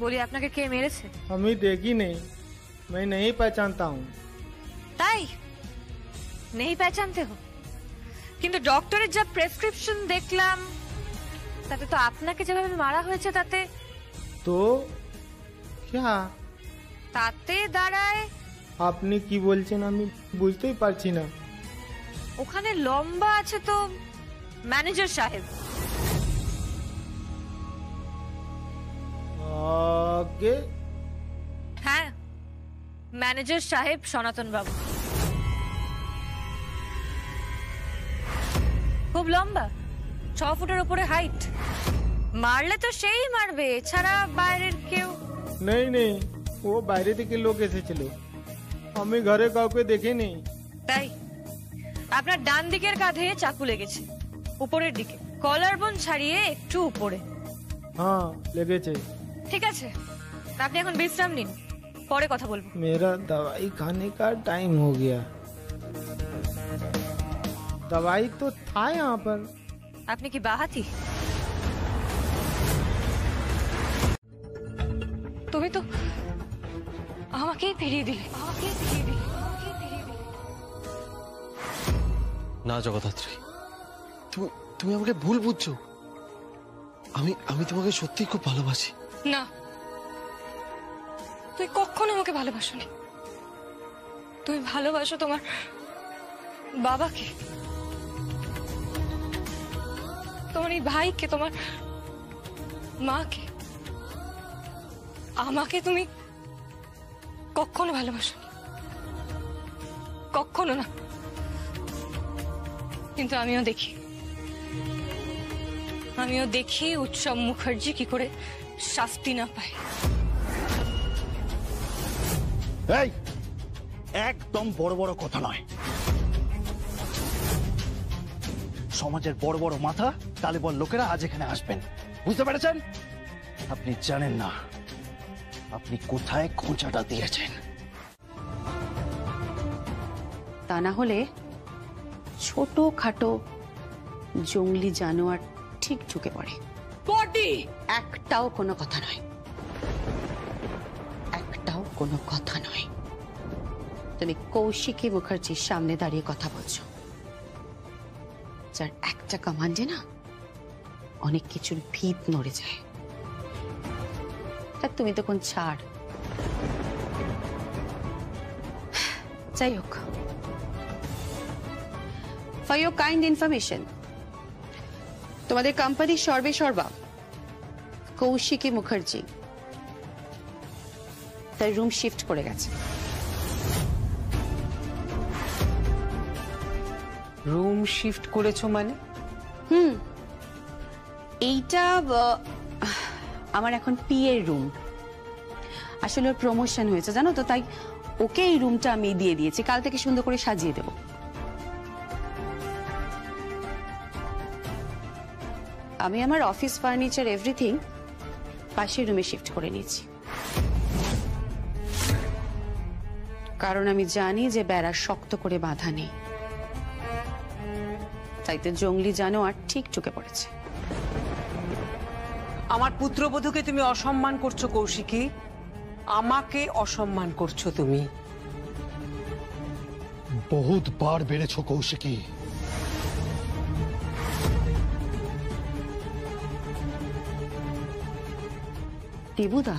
বলি আপনাকে কে মেরেছে? আমি দেখি নেই, मैं नहीं पहचानता हूँ। তাই नहीं पहचानते हो? কিন্তু ডক্টরের যা প্রেসক্রিপশন দেখলাম তাতে তো আপনাকে যেভাবে মারা হয়েছে তাতে তো क्या? তাতে দাঁড়ায় আপনি কি বলছেন আমি বুঝতেই পারছি না। ওখানে লম্বা আছে তো ম্যানেজার সাহেব। আগে হ্যাঁ, ম্যানেজার সাহেব সনাতন বাবু। খুব লম্বা, 6 ফুটের উপরে হাইট। মারলে তো সেই মারবে, এছাড়া বাইরের কেউ নেই নেই, ও বাইরে থেকে লোক এসেছিল, আমি ঘরে কাউকে দেখিনি। তাই আপনার ডান দিকের কাঁধে চাকু লেগেছে, উপরের দিকে, কলার বোন ছাড়িয়ে একটু উপরে। হ্যাঁ লেগেছে। ঠিক আছে, আপনি এখন বিশ্রাম নিন, পরে কথা বলবো। मेरा दवाई खाने का टाइम हो गया। दवाई तो था यहाँ पर। আপনি কি বাহাতি? তুমি তো আমাকেই ফিরিয়ে দিলে, আমাকেই ফিরিয়ে দিলে, আমাকেই ফিরিয়ে দিলে। না জগদ্ধাত্রী, তুমি তুমি আমাকে ভুল বুঝছো। আমি তোমাকে সত্যি খুব ভালোবাসি। না, তুই কখনো আমাকে ভালোবাসোনি। তুমি ভালোবাসো তোমার বাবাকে, তোমার এই ভাইকে, তোমার মাকে। আমাকে তুমি কখনো ভালোবাসোনি, কখনো না। কিন্তু আমিও দেখি উৎসব মুখার্জি কি করে শাস্তি না পায়। এই একদম বড় বড় কথা নয়। সমাজের বড় বড় মাথা তালেবল লোকেরা আজ এখানে আসবেন, বুঝতে পেরেছেন? আপনি জানেন না আপনি কোথায় খোঁচাটা দিয়েছেন। তা না হলে ছোট খাটো জঙ্গলি জানোয়ার ঠিক ঢুকে পড়ে। বডি একটাও কোনো কথা নয়, একটাও কোনো কথা নয়। তুমি কৌশিকী মুখার্জির সামনে দাঁড়িয়ে কথা বলছো, যার একটা কমান্ডে না অনেক কিছুর ভিত নড়ে যায়। তা তুমি তো কোন ছাড়। যাই হোক, ফর ইউর কাইন্ড ইনফরমেশন, তোমাদের কোম্পানির সর্বে সর্বা কৌশিকী মুখার্জি তাই রুম শিফট করে গেছে। রুম শিফট করেছো মানে? এইটা আমার এখন পিএর রুম। আসলে ওর প্রমোশন হয়েছে জানো তো, তাই ওকে এই রুমটা আমি দিয়ে দিয়েছি। কাল থেকে সুন্দর করে সাজিয়ে দেব। আমি আমার অফিস ফার্নিচার এভরিথিং পাশের রুমে শিফট করে নিয়েছি, কারণ আমি জানি যে বেড়া শক্ত করে বাঁধা নেই। তাই তো জঙ্গলি জানোয়ার ঠিক ঢুকে পড়েছে। আমার পুত্রবধূকে তুমি অসম্মান করছো কৌশিকী, আমাকে অসম্মান করছো তুমি। বহুত বার বেড়েছো কৌশিকী। দেবুদা,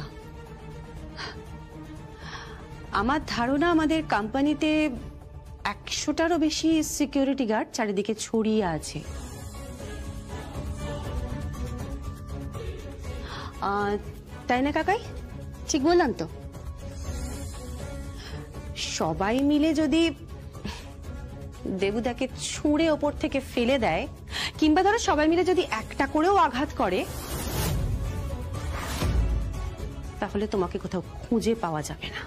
আমার ধারণা আমাদের কোম্পানিতে 100টারও বেশি সিকিউরিটি গার্ড চারিদিকে ছড়িয়ে আছে। তাই না কাকাই? ঠিক বললাম তো? সবাই মিলে যদি দেবুদাকে ছুঁড়ে ওপর থেকে ফেলে দেয়, কিংবা ধরো সবাই মিলে যদি একটা করেও আঘাত করে, তাহলে তোমাকে কোথাও খুঁজে পাওয়া যাবে না।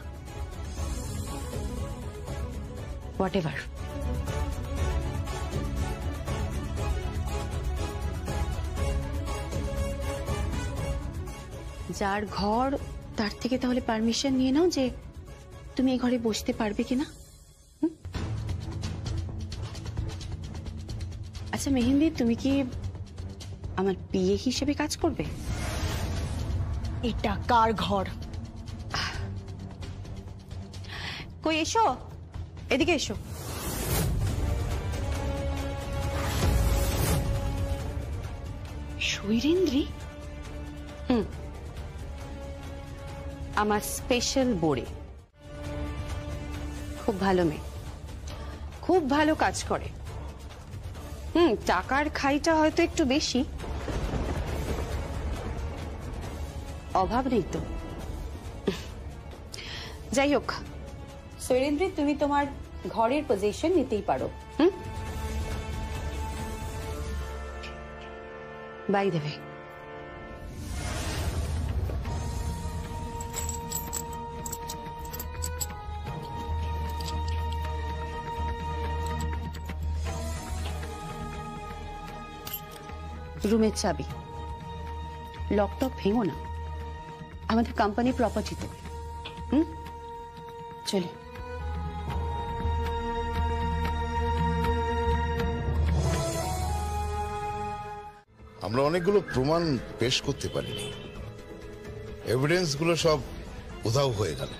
হোয়াটএভার। যার ঘর তার থেকে তাহলে পারমিশন নিয়ে নাও যে তুমি এই ঘরে বসতে পারবে কিনা। আচ্ছা মেহেন্দি, তুমি কি আমার বিয়ে হিসেবে কাজ করবে? এটা কার ঘর? কই এসো, এদিকে এসো। শৈরেন্দ্রী? আমার স্পেশাল বোরে। খুব ভালো মেয়ে, খুব ভালো কাজ করে। টাকার খাইটা হয়তো একটু বেশি, অভাব নেই তো। যাই হোক শৈরেন্দ্রী, তুমি তোমার ঘরের পজিশন নিতেই পারো। বাই দেবে। রুমের চাবি। লকটক ভেঙো না, আমাদের কোম্পানি প্রপার্টি তো। চলি। আমরা অনেকগুলো প্রমাণ পেশ করতে পারিনি, এভিডেন্স গুলো সব উধাও হয়ে গেল।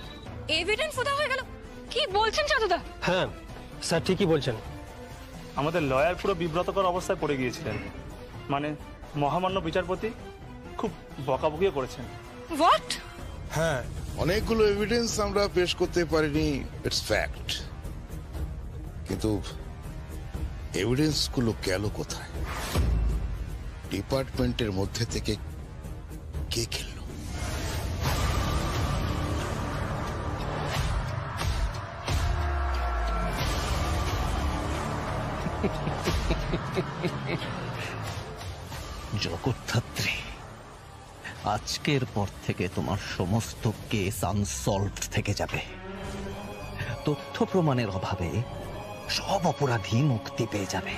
এভিডেন্স উধাও হয়ে গেল? কি বলছেন চাঁদুদা? হ্যাঁ স্যার ঠিকই বলছেন। আমাদের লয়ার পুরো বিব্রতকর অবস্থায় পড়ে গিয়েছিলেন। মানে মহামান্য বিচারপতি খুব বকাবকিও করেছেন। হোয়াট? হ্যাঁ, অনেকগুলো এভিডেন্স আমরা পেশ করতে পারিনি, ইটস ফ্যাক্ট। কিন্তু এভিডেন্স গুলো গেল কোথায়? ডিপার্টমেন্টের মধ্যে থেকে কে খেললো? জগদ্ধাত্রী, আজকের পর থেকে তোমার সমস্ত কেস আনসলভড থেকে যাবে। তথ্য প্রমাণের অভাবে সব অপরাধী মুক্তি পেয়ে যাবে।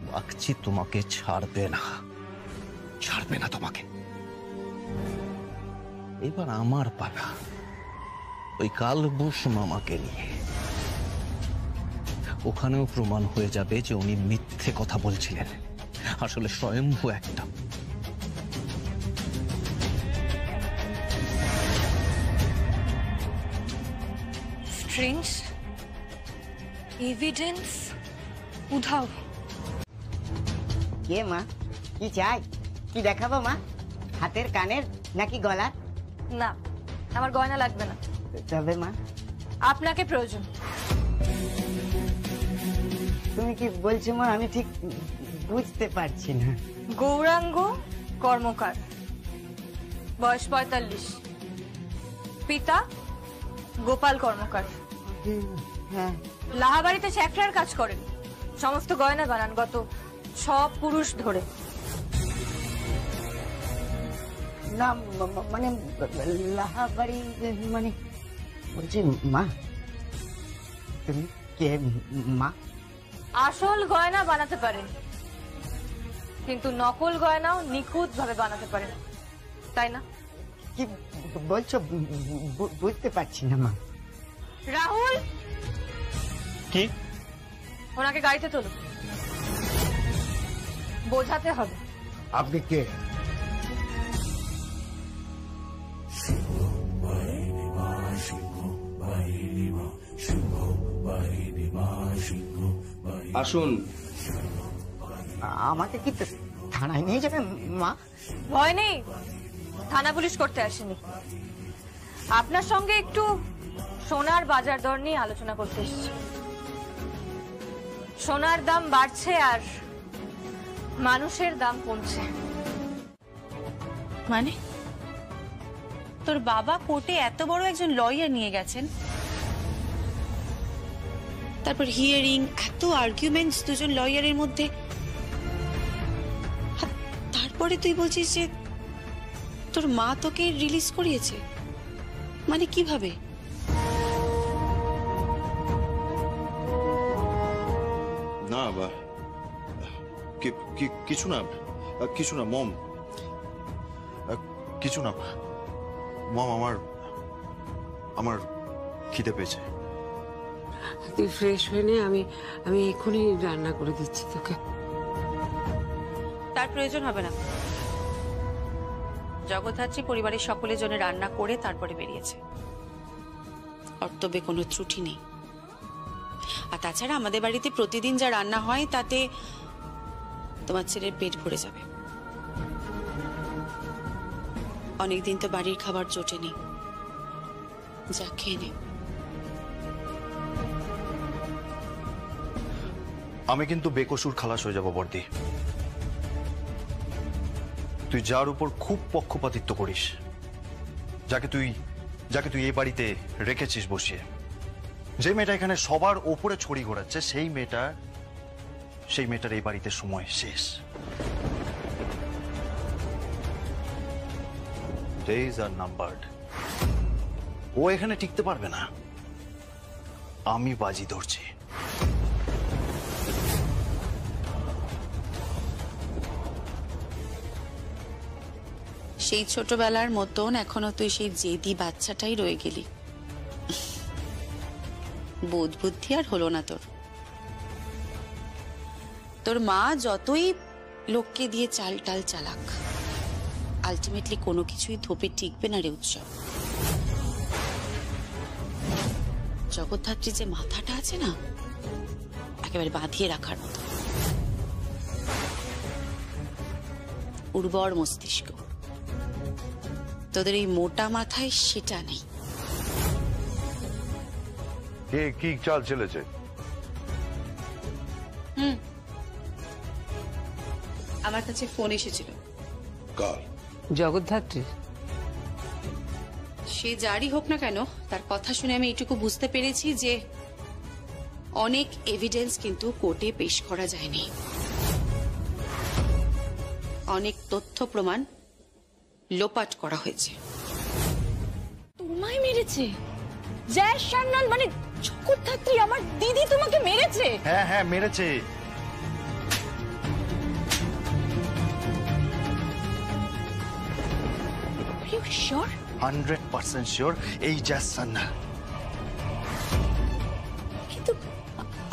বাগচি তোমাকে ছাড়বে না, ছাড়বে না তোমাকে। এবার আমার পালা, ওই কালবুশ মামাকে নিয়ে। ওখানেও প্রমাণ হয়ে যাবে যে উনি মিথ্যে কথা বলছিলেন, আসলে স্বয়ম্ভু একটা। স্ট্রেঞ্জ এভিডেন্স উধাও। কে মা? কি চাই? কি দেখাবো মা? হাতের, কানের নাকি গলার? না, আমার গয়না লাগবে না। তবে মা আপনাকে প্রয়োজন। তুমি কি বলছো মা? আমি ঠিক বুঝতে পারছি না। গৌরাঙ্গ কর্মকার, বয়স 45, পিতা গোপাল কর্মকার। হ্যাঁ, লাহাবাড়িতে চ্যাকরার কাজ করেন, সমস্ত গয়না বানান গত 6 পুরুষ ধরে। না মানে লাহাবাড়ি মানে বলছি মা, তুমি কে মা? আসল গয়না বানাতে পারেন, কিন্তু নকল গয়নাও নিখুঁত ভাবে বানাতে পারেন, তাই না? কি বলছো বুঝতে পারছি না মা। রাহুল, কি? ওনাকে গাড়িতে তোলো, বোঝাতে হবে। আপনি কে? আসুন। আমাকে কি থানায় নিয়ে যাবেন মা? ভয় নেই, থানা পুলিশ করতে আসেনি, আপনার সঙ্গে একটু সোনার বাজার দর নিয়ে আলোচনা করতে এসেছি। সোনার দাম বাড়ছে আর মানুষের দাম কমছে। মানে তোর বাবা কোর্টে এত বড় একজন লয়ার নিয়ে গেছেন, তারপর হিয়ারিং, এত আর্গুমেন্টস দুজন লয়ারের মধ্যে, তারপরে তুই বলছিস যে তোর মা তোকে রিলিজ করিয়েছে? মানে কিভাবে? না বা কিছু না, কিছু না মম, কিছু না মম। আমার খিদে পেয়েছে। তুই ফ্রেশ হয়ে নে, আমি এক্ষুনি রান্না করে দিচ্ছি তোকে। তার প্রয়োজন হবে না, জগদ্ধাত্রী পরিবারের সকলের জন্য রান্না করে তারপরে বেরিয়েছে, কর্তব্যে কোনো ত্রুটি নেই। আর তাছাড়া আমাদের বাড়িতে প্রতিদিন যা রান্না হয় তাতে তোমার ছেলের পেট ভরে যাবে। অনেকদিন তো বাড়ির খাবার জোটেনি, যা খেয়ে নে। আমি কিন্তু বেকসুর খালাস হয়ে যাব বর্দি। তুই যার উপর খুব পক্ষপাতিত্ব করিস, যাকে তুই এই বাড়িতে রেখেছিস বসিয়ে, যে মেয়েটা এখানে সবার ওপরে ছড়ি ঘোরাচ্ছে, সেই মেয়েটার এই বাড়িতে সময় শেষ। Days are numbered. ও এখানে টিকতে পারবে না, আমি বাজি ধরছি। সেই ছোটবেলার মতন এখনো তুই সেই জেদি বাচ্চাটাই রয়ে গেলি। বোধ বুদ্ধি আর হলো না তোর। তোর মা যতই লোককে দিয়ে চাল টাল চালাক, আলটিমেটলি কোনো কিছুই ধোপে টিকবে না রে উৎসব। জগদ্ধাত্রীর যে মাথাটা আছে না, একেবারে বাঁধিয়ে রাখার মতো, উর্বর মস্তিষ্ক। তোদের এই মোটা মাথায় সেটা নেই। কি চাল চলেছে? আমার কাছে ফোন এসেছিল। কার? জগদ্ধাত্রীর। সে যারই হোক না কেন, তার কথা শুনে আমি এটুকু বুঝতে পেরেছি যে অনেক এভিডেন্স কিন্তু কোর্টে পেশ করা যায়নি, অনেক তথ্য প্রমাণ লোপাট করা হয়েছে। তোমায় মেরেছে জয় সান্যাল, মানে জগদ্ধাত্রী আমার দিদি তোমাকে মেরেছে? হ্যাঁ হ্যাঁ মেরেছে। Are you sure? 100% শিওর এই জয় সান্যাল। কিন্তু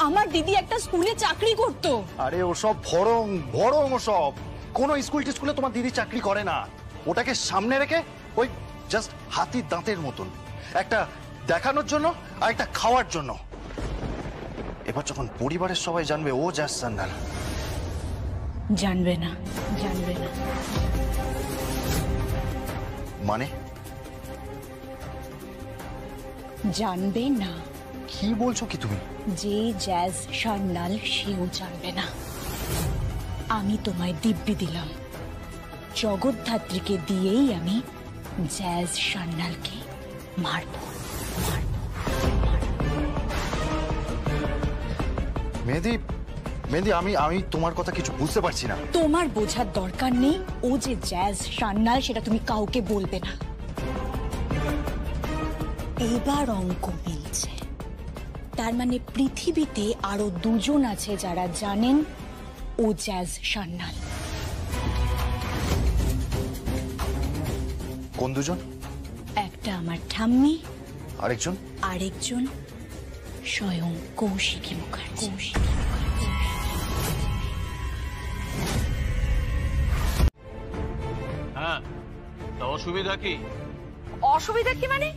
আমার দিদি একটা স্কুলে চাকরি করতো। আরে ওসব ভরং ওসব, কোন স্কুলে তোমার দিদি চাকরি করে না। ওটাকে সামনে রেখে ওই জাস্ট হাতির দাঁতের মতন, একটা দেখানোর জন্য আর একটা খাওয়ার জন্য। এবার যখন পরিবারের সবাই জানবে ও জয় সান্যাল। জানবে না। মানে জানবে না? কি বলছো কি তুমি? যে জ্যাজ সান্যাল সেও জানবে না। আমি তোমায় দিব্যি দিলাম, জগদ্ধাত্রীকে দিয়েই আমি জ্যাজ সান্যালকে মারবো। মেহেদি, মেহেদি, আমি তোমার কথা কিছু বুঝতে পারছি না। তোমার বোঝার দরকার নেই। ও যে জ্যাজ সান্যাল সেটা তুমি কাউকে বলবে না। এবার অঙ্ক মিলছে। তার মানে পৃথিবীতে আরো দুজন আছে যারা জানেন ও জ্যাজ সান্যাল। কোন দুজন? একটা আমার ঠাম্মি, আরেকজন স্বয়ং কৌশিকী মুখার্জি। হ্যাঁ, তা অসুবিধা কি? অসুবিধা কি মানে?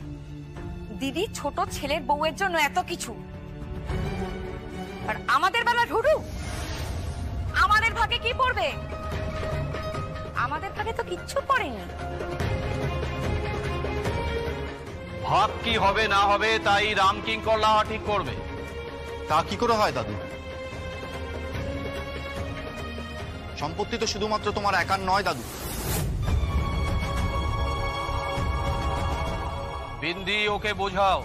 দিদি ছোট ছেলের বউয়ের জন্য এত কিছু, আর আমাদের বেলা ঢুডু। আমাদের ভাগে কি পড়বে? আমাদের ভাগে তো কিচ্ছু পড়েনি। ভাগ কি হবে না হবে তাই রামকিঙ্কর লাহা ঠিক করবে। তা কি করে হয় দাদু? সম্পত্তি তো শুধুমাত্র তোমার একার নয় দাদু। বিন্দি, ওকে বোঝাও।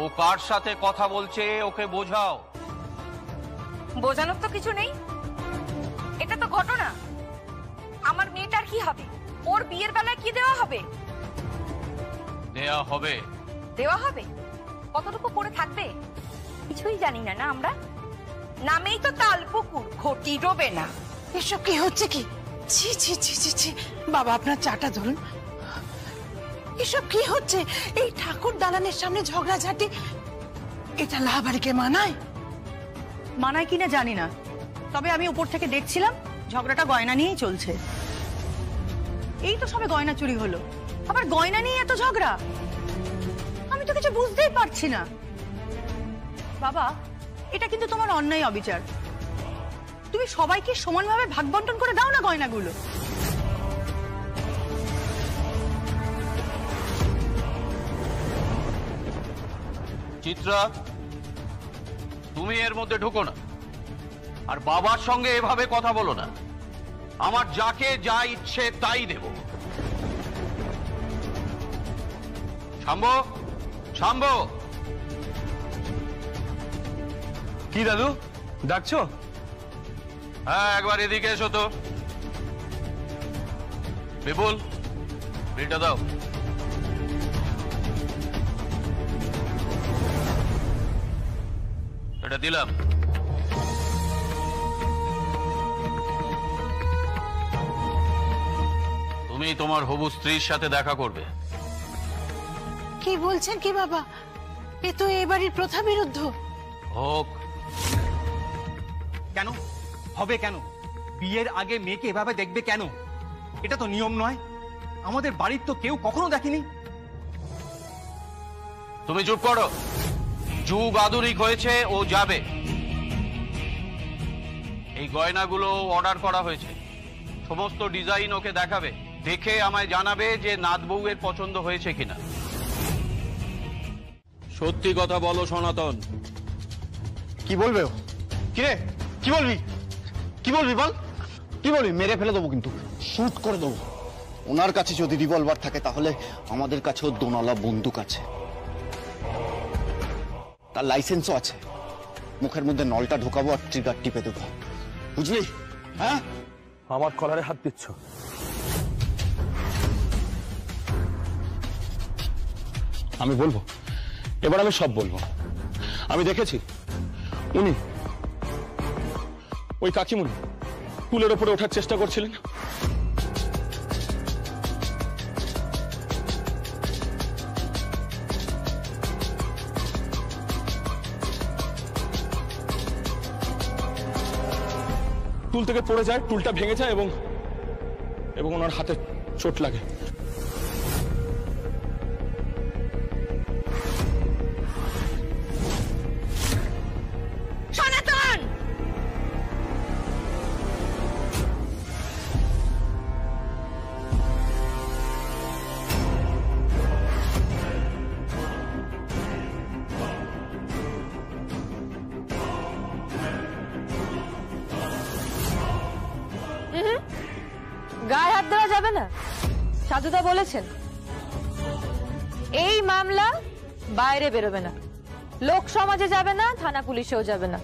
ও কার সাথে কথা বলছে ওকে বোঝাও। বোঝানোর তো কিছু নেই, এটা তো ঘটনা। আমার মেয়েটার কি হবে? ওর বিয়ের বেলায় কি দেওয়া হবে? দেয়া হবে। দেওয়া হবে? কতটুকু পড়ে থাকবে কিছুই জানি না। না আমরা নামেই তো তাল পুকুর, ঘটি ডোবে না। এসব কি হচ্ছে কি? ছি ছি ছি ছি ছি। বাবা, আপনার চাটা ধরুন। এসব কি হচ্ছে? এই ঠাকুর দালানের সামনে ঝগড়াঝাটি, এটা লাহাবাড়িকে মানায়? মানায় কিনা জানি না, তবে আমি উপর থেকে দেখছিলাম ঝগড়াটা গয়না নিয়েই চলছে। এই তো সবে গয়না চুরি হলো, আবার গয়না নিয়ে এত ঝগড়া। আমি তো কিছু বুঝতেই পারছি না। বাবা, এটা কিন্তু তোমার অন্যায়, অবিচার। তুমি সবাইকে সমানভাবে ভাগ বন্টন করে দাও না গয়নাগুলো। চিত্রা, তুমি এর মধ্যে ঢুকো না, আর বাবার সঙ্গে এভাবে কথা বলো না। আমার যাকে যা ইচ্ছে তাই দেব। শাম্বো, শাম্বো। কি দাদু ডাকছো? হ্যাঁ, একবার এদিকে এসো তো। বিপুল, বিলটা দাও। এটা দিলাম। তুমি তোমার হবু স্ত্রীর সাথে দেখা করবে। কি বলছেন কি বাবা? এ তো এ বাড়ির প্রথা বিরুদ্ধ। হোক। কেন হবে? কেন বিয়ের আগে মেয়েকে এভাবে দেখবে কেন? এটা তো নিয়ম নয়। আমাদের বাড়ির তো কেউ কখনো দেখেনি। তুমি চুপ করো। যুগ আধুনিক হয়েছে, ও যাবে। এই গয়নাগুলো অর্ডার করা হয়েছে, সমস্ত ডিজাইন ওকে দেখাবে, দেখে আমায় জানাবে যে নাত বউয়ের পছন্দ হয়েছে কিনা। সত্যি কথা বলো সনাতন। কি বলবে ও? কিরে, কি বলবি? কি বলবি বল? কি বলবি? মেরে ফেলে দেবো, কিন্তু শুট করে দেবো। ওনার কাছে যদি রিভলভার থাকে তাহলে আমাদের কাছেও দোনালা বন্দুক আছে, তার লাইসেন্সও আছে। মুখের মধ্যে নলটা ঢোকাবো আর ট্রিগার টিপে দেবো, বুঝলি? হ্যাঁ, আমার কলারে হাত দিচ্ছ। আমি বলবো, এবার আমি সব বলবো। আমি দেখেছি উনি ওই কাকিমুনি পুলের ওপরে ওঠার চেষ্টা করছিলেন। টুল থেকে পড়ে যায়, টুলটা ভেঙে যায় এবং ওনার হাতে চোট লাগে। সনাতন, গায়ে হাত দেওয়া যাবে না, সাধুদা বলেছেন। এই মামলা বাইরে বেরোবে না, লোক সমাজে যাবে না, থানা পুলিশেও যাবে না।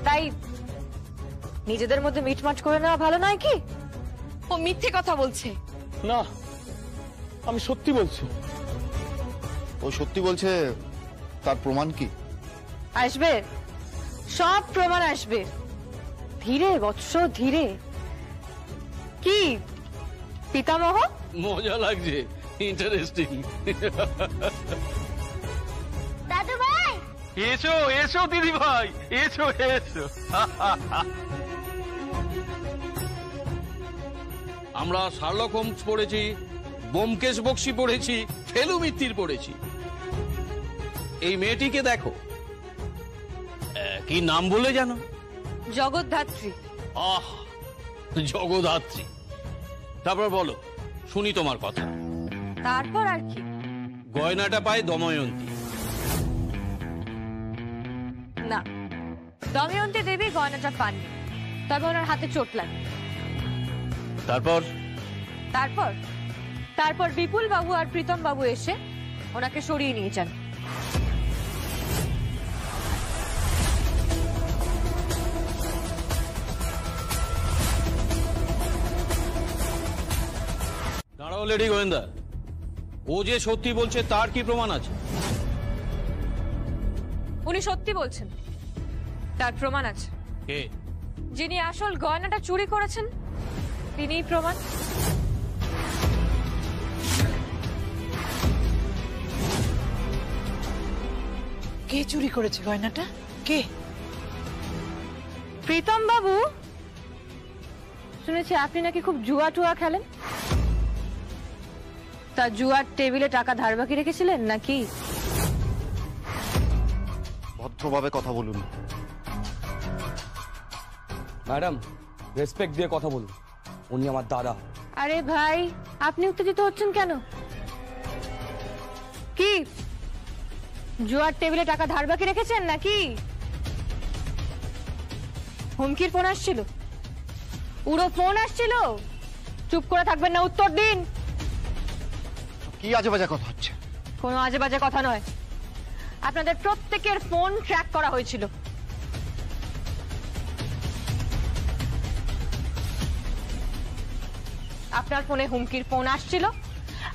তাই নিজেদের মধ্যে মিটমাট করে নেওয়া ভালো নয় কি? ও মিথ্যে কথা বলছে। না, আমি সত্যি বলছি। ও সত্যি বলছে, তার প্রমাণ কি? আসবে, সব প্রমাণ আসবে। ধীরে বৎস, ধীরে। কি পিতামহ, মজা লাগছে, ইন্টারেস্টিং। দাদু ভাই, এসো এসো দিদি ভাই, এসো এসো। আমরা শার্লক হোমস পড়েছি, ব্যোমকেশ বক্সী পড়েছি, ফেলু মিত্তির পড়েছি। এই মেয়েটিকে দেখো, কি নাম বলে জানো? জগদ্ধাত্রী। আহ, জগদ্ধাত্রী। তারপর বলো, শুনি তোমার কথা। তারপর আর কি? গয়নাটা পায় দময়ন্তী। না, দময়ন্তী দেবী গয়নাটা পাননি, তবে ওনার হাতে চোট লাগে। তারপর? তারপর তারপর বিপুল বাবু আর প্রীতম বাবু এসে ওনাকে সরিয়ে নিয়ে যান। দাঁড়াও লেডি গোয়েন্দা, ও যে সত্যি বলছে তার কি প্রমাণ আছে? উনি সত্যি বলছেন, তার প্রমাণ আছে। কে? যিনি আসল গয়নাটা চুরি করেছেন তিনিই প্রমাণ। কে চুরি করেছে গয়নাটা? কে? প্রীতম বাবু, শুনেছি আপনি নাকি খুব জুয়া টুয়া খেলেন। তা জুয়ার টেবিলে টাকা ধার বাকি রেখেছিলেন নাকি? ভদ্রভাবে কথা বলুন। ম্যাডাম, রেসপেক্ট দিয়ে কথা বলুন, উনি আমার দাদা। আরে ভাই, আপনি উত্তেজিত হচ্ছেন কেন? কি জুয়ার টেবিলে টাকা ধার বাকি রেখেছেন নাকি? হুমকির ফোন আসছিল, পুরো ফোন আসছিল। চুপ করে থাকবেন না, উত্তর দিন। কি আজে বাজে কথা হচ্ছে? কোনো আজে বাজে কথা নয়, আপনাদের প্রত্যেকের ফোন ট্র্যাক করা হয়েছিল। আপনার ফোনে হুমকির ফোন আসছিল,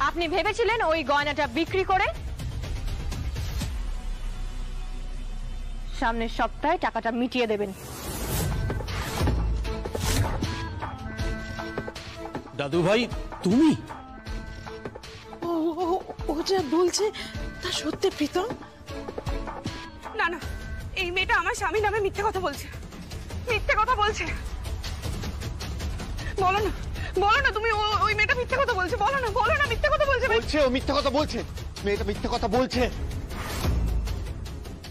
আপনি ভেবেছিলেন ওই গয়নাটা বিক্রি করে সামনের সপ্তাহে টাকাটা মিটিয়ে দেবেন। দাদু ভাই, তুমি? ও যা বলছে তা সত্যি প্রীতম? না না, এই মেয়েটা আমার স্বামী নামে মিথ্যে কথা বলছে, মিথ্যে কথা বলছে। বলো না, বলো না, তুমি ওই মেয়েটা মিথ্যে কথা বলছে। বলো না, বলো না, মিথ্যে কথা বলছে। বলছে ও মিথ্যে কথা বলছে, মেয়েটা মিথ্যে কথা বলছে।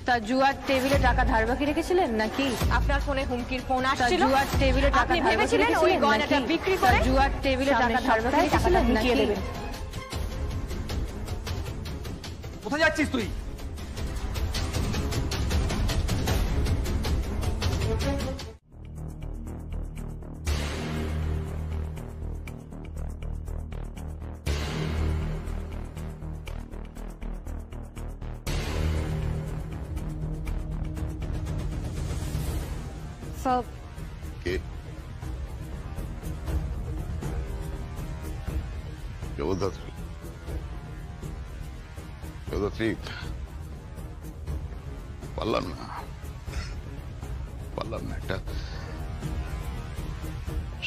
তা জুয়ার টেবিলে টাকা ধার বাকি রেখেছিলেন নাকি? আপনার ফোনে হুমকির ফোন আসছিল, জুয়ার টেবিলে টাকা ধার বাকি রেখেছিলেন ওই গয়নাটা বিক্রি করে জুয়ার টেবিলে টাকা ধার বাকি রেখেছিলেন মিটিয়ে দেবেন। কোথায় যাচ্ছিস তুই? সব কে? জগদ্ধাত্রী। জগদ্ধাত্রী, পারলাম না, একটা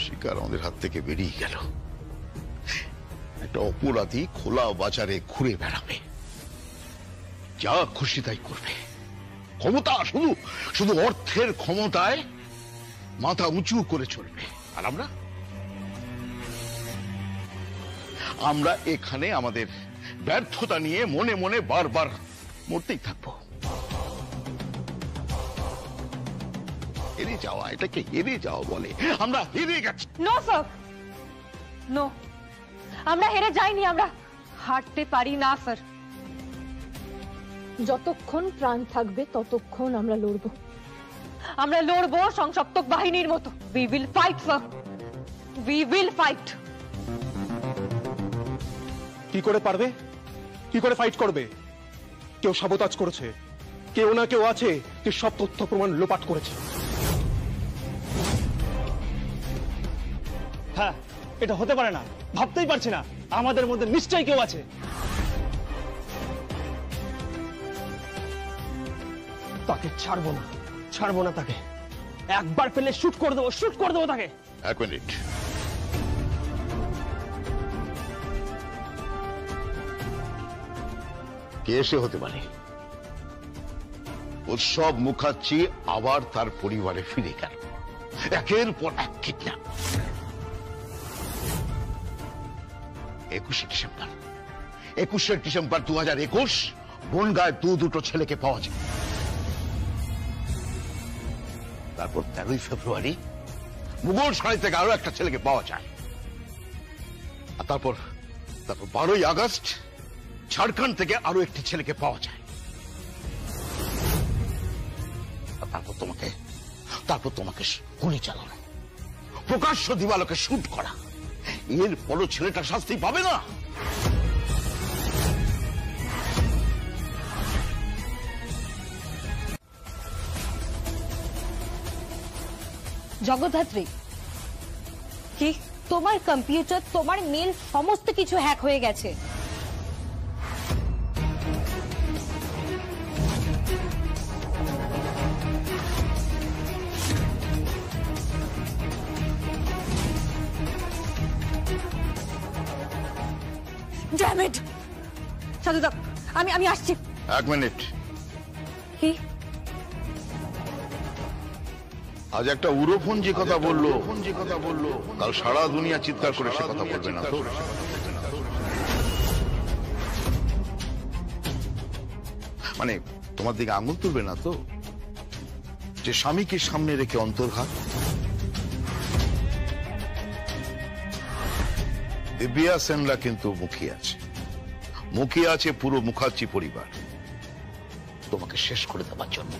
শিকার আমাদের হাত থেকে বেরিয়ে গেল। একটা অপরাধী খোলা বাজারে ঘুরে বেড়াবে, যা খুশি তাই করবে। ক্ষমতা, শুধু শুধু অর্থের ক্ষমতায় মাথা উঁচু করে চলবে। আর আমরা এখানে আমাদের ব্যর্থতা নিয়ে মনে মনে বারবার মরতেই থাকবো। হেরে যাওয়া, এটাকে হেরে যাওয়া বলে। আমরা হেরে গেছি। নো স্যার, নো, আমরা হেরে যাইনি, আমরা হারতে পারি না স্যার। যতক্ষণ প্রাণ থাকবে ততক্ষণ আমরা লড়বো, আমরা লড়বো সংসপ্তক বাহিনীর মতো। We will fight sir, we will fight. কি করে পারবে? কি করে ফাইট করবে? কেউ সাবোতাজ করেছে, কেউ না কেউ আছে যে সব তথ্য প্রমাণ লোপাট করেছে। হ্যাঁ, এটা হতে পারে না, ভাবতেই পারছি না। আমাদের মধ্যে নিশ্চয়ই কেউ আছে। তাকে ছাড়বো না, ছাড়বো না তাকে। একবার পেলে শুট করে দেবো তাকে। এক মিনিট। কে এসে হতে পারে? উৎসব মুখার্জি আবার তার পরিবারে ফিরে গেল, একের পর এক কিডন্যাপ। 21শে ডিসেম্বর 2021 বনগায় দুটো ছেলেকে পাওয়া যায়। তারপর 13ই ফেব্রুয়ারি মুঘল সাড়ি থেকে আরো একটা ছেলেকে পাওয়া যায়। আর তারপর 12ই আগস্ট ঝাড়খণ্ড থেকে আরো একটি ছেলেকে পাওয়া যায়। আর তারপর তোমাকে গুলি চালানো, প্রকাশ্য দিবালোকে শুট করা। এর পরও ছেলেটা শাস্তি পাবে না? জগদ্ধাত্রী, কি তোমার কম্পিউটার, তোমার মেল সমস্ত কিছু হ্যাক হয়ে গেছে। Damn it! সাধুদা, আমি আসছি। এক মিনিট। কি? আজ একটা উড়োফোন যে কথা বললো, কাল সারা দুনিয়া চিৎকার করে সে কথা বলবে না তো? মানে তোমার দিকে আঙুল তুলবে না তো? যে স্বামীকে সামনে রেখে অন্তর্ঘাত। দিব্যা সেনরা কিন্তু মুখিয়ে আছে পুরো মুখার্জি পরিবার তোমাকে শেষ করে দেওয়ার জন্য।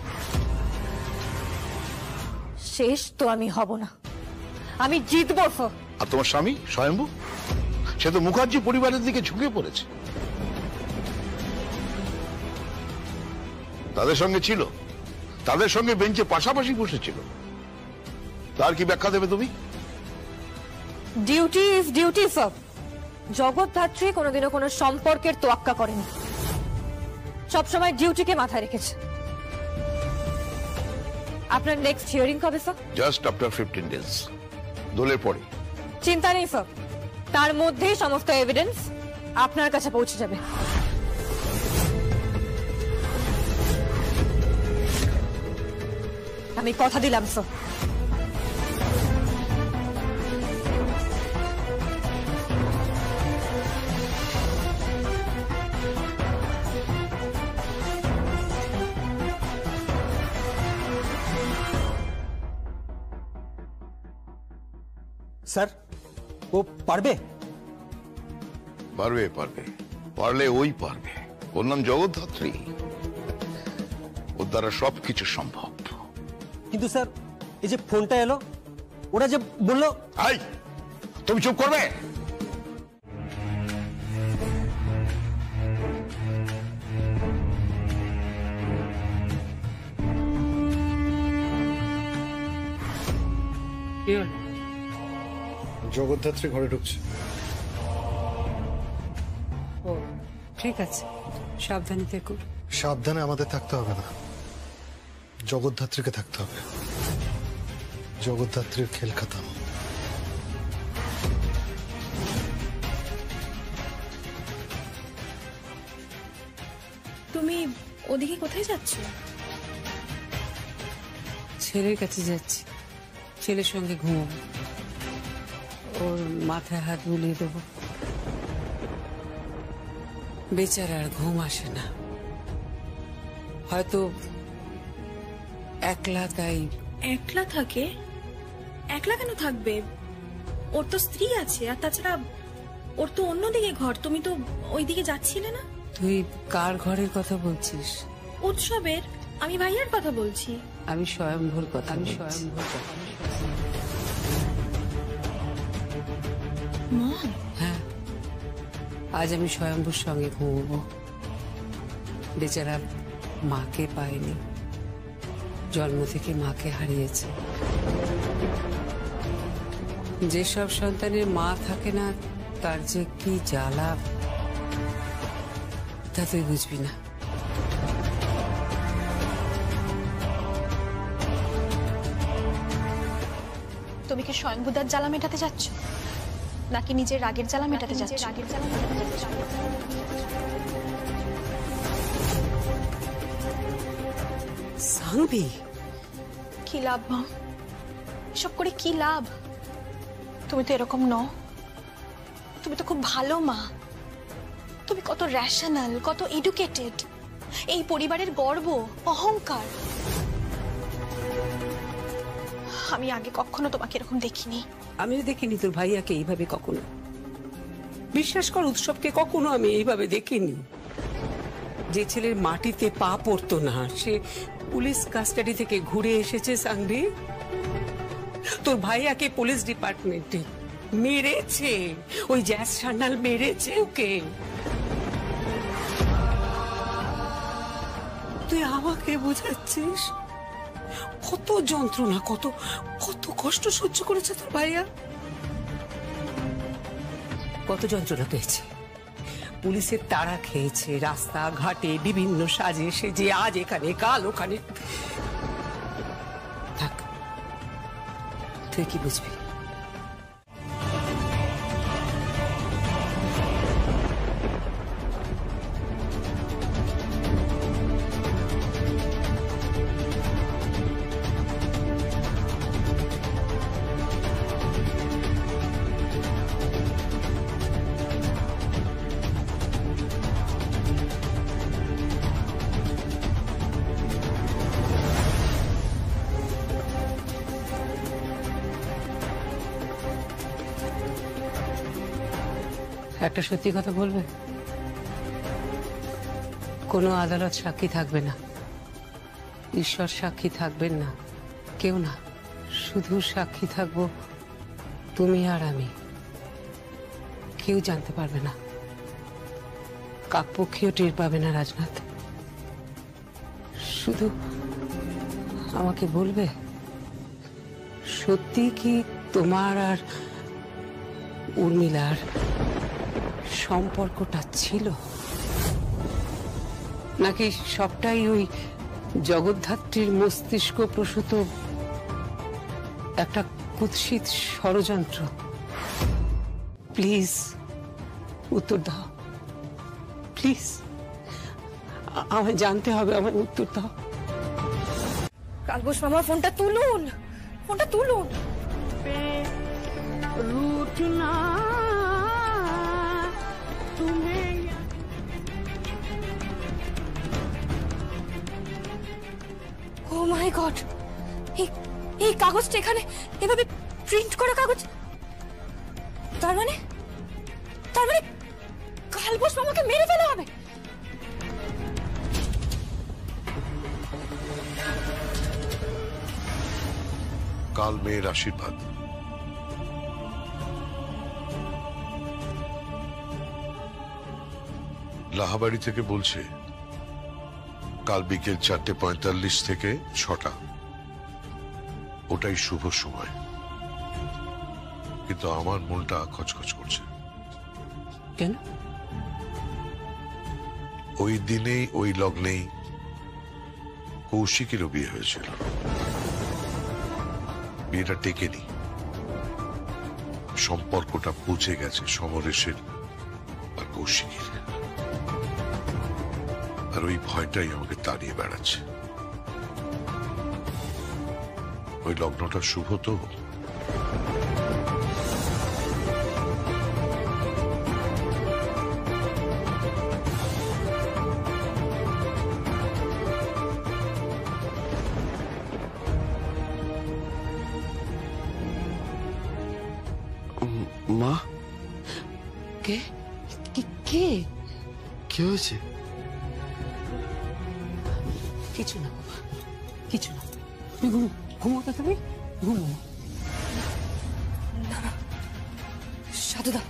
শেষ তো আমি হব না, আমি জিতবো। আর তোমার স্বামী স্বয়ম্ভু, সে তো মুখার্জি পরিবারের দিকে ঝুঁকে পড়েছে। তাদের সঙ্গে ছিল, তাদের সঙ্গে বেঞ্চে পাশাপাশি বসেছিল। তার কি ব্যাখ্যা দেবে তুমি? Duty is duty sir. Jagaddhatri কোনোদিনও কোনো সম্পর্কের তোয়াক্কা করেনি, সবসময় ডিউটিকে মাথায় রেখেছে। আপনার নেক্সট হিয়ারিং কবে স্যার? জাস্ট আফটার 15 days, দোলের পরে। চিন্তা নেই স্যার, তার মধ্যেই সমস্ত এভিডেন্স আপনার কাছে পৌঁছে যাবে। আমি কথা দিলাম স্যার। স্যার, ও পারবে? পারলে ওই পারবে। ওর নাম জগদ্ধাত্রী, ওর দ্বারা সবকিছু সম্ভব। কিন্তু স্যার, এই যে ফোনটা এলো, ওরা যে বললো। তুমি চুপ করবে? জগদ্ধাত্রী ঘরে ঢুকছে। ও ঠিক আছে, সাবধানে থেকো। সাবধানে আমাদের থাকতে হবে না, জগদ্ধাত্রীকে থাকতে হবে। জগদ্ধাত্রীর খেল খতম। তুমি ওদিকে কোথায় যাচ্ছ? ছেলের কাছে যাচ্ছি, ছেলের সঙ্গে ঘুমাবো, ওর মাথায় হাত বুলিয়ে দেবো। বেচারা আর ঘুম আসে না, হয়তো একলা। তাই একলা থাকে? একলা কেন থাকবে? ওর তো স্ত্রী আছে, আর তাছাড়া ওর তো অন্যদিকে ঘর। তুমি তো ওইদিকে যাচ্ছিলে না? তুই কার ঘরের কথা বলছিস? উৎসবের। আমি ভাইয়ার কথা বলছি। আমি স্বয়ম্ভুর কথা। মম? হ্যাঁ, আজ আমি স্বয়ম্ভুর সঙ্গে ঘুমবো। বেচারা মাকে পায়নি, জন্ম থেকে মাকে হারিয়েছে। যেসব সন্তানের মা থাকে না তার যে কি জ্বালা তা তুই বুঝবি না। তুমি কি স্বয়ংভূদার জ্বালা মেটাতে যাচ্ছ নাকি নিজের রাগের জ্বালা মেটাতে যাচ্ছ? সাংবি, কি লাভ মা? এসব করে কি লাভ? তুমি তো এরকম নও। তুমি তো খুব ভালো মা। তুমি কত রেশনাল, কত এডুকেটেড, এই পরিবারের গর্ব, অহংকার। আমি আগে কখনো তোমাকে এরকম দেখিনি। আমিও দেখিনি তোর ভাইয়াকে এইভাবে কখনো। বিশ্বাস কর, উৎসবকে কখনো আমি এইভাবে দেখিনি। যে ছেলের মাটিতে পা পড়তো না সে পুলিশ কাস্টাডি থেকে ঘুরে এসেছে সাংবি। তোর ভাইয়াকে পুলিশ ডিপার্টমেন্টে মেরেছে, ওই জ্যাস সান্যাল মেরেছে ওকে। তুই আমাকে বোঝাচ্ছিস কত যন্ত্রণা, কত কত কষ্ট সহ্য করেছে তোর ভাইয়া, কত যন্ত্রণা পেয়েছে। পুলিশের তাড়া খেয়েছে, রাস্তা ঘাটে বিভিন্ন সাজে সেজে, আজ এখানে কাল ওখানে। থাক, তুই কি বুঝবি? একটা সত্যি কথা বলবে? কোনো আদালত সাক্ষী থাকবে না, ঈশ্বর সাক্ষী থাকবেন না, কেউ না। শুধু সাক্ষী থাকবো তুমি আর আমি। কেউ জানতে পারবে না, কাকপক্ষীও টের পাবে না রাজনাথ। শুধু আমাকে বলবে সত্যি কি তোমার আর উর্মিলার সম্পর্কটা ছিল, নাকি সবটাই ওই জগদ্ধাত্রীর মস্তিষ্ক প্রসূত একটা কুৎসিত ষড়যন্ত্র? প্লিজ উত্তর দাও, প্লিজ। আমায় জানতে হবে, আমার উত্তর দাও। কালবোস মামা, ফোনটা তুলুন, ফোনটা তুলুন। रूठना तुम्हें ও মাই গড, এই কাগজটা এখানে এভাবে প্রিন্ট করা কাগজ। তার মানে কালবোস মামাকে মেরে ফেলা হবে। কাল মেয়ের আশীর্বাদ। লাহাবাড়ি থেকে বলছে কাল বিকেল 4:45 থেকে 6টা, ওটাই শুভ সময়। কিন্তু আমার মনটা খচখচ করছে। কেন? ওই দিনেই ওই লগ্নেই কৌশিকেরও বিয়ে হয়েছিল। বিয়েটা টেকেনি, সম্পর্কটা পৌঁছে গেছে সমরেশের আর কৌশিকের। আর ওই ভয়টাই আমাকে তাড়িয়ে বেড়াচ্ছে। ওই লগ্নটা শুভ তো? মা, কে কে কি হয়েছে? কিছু না, কিছু না। তুমি ঘুমো তো, তুমি ঘুমো। সাধুদা,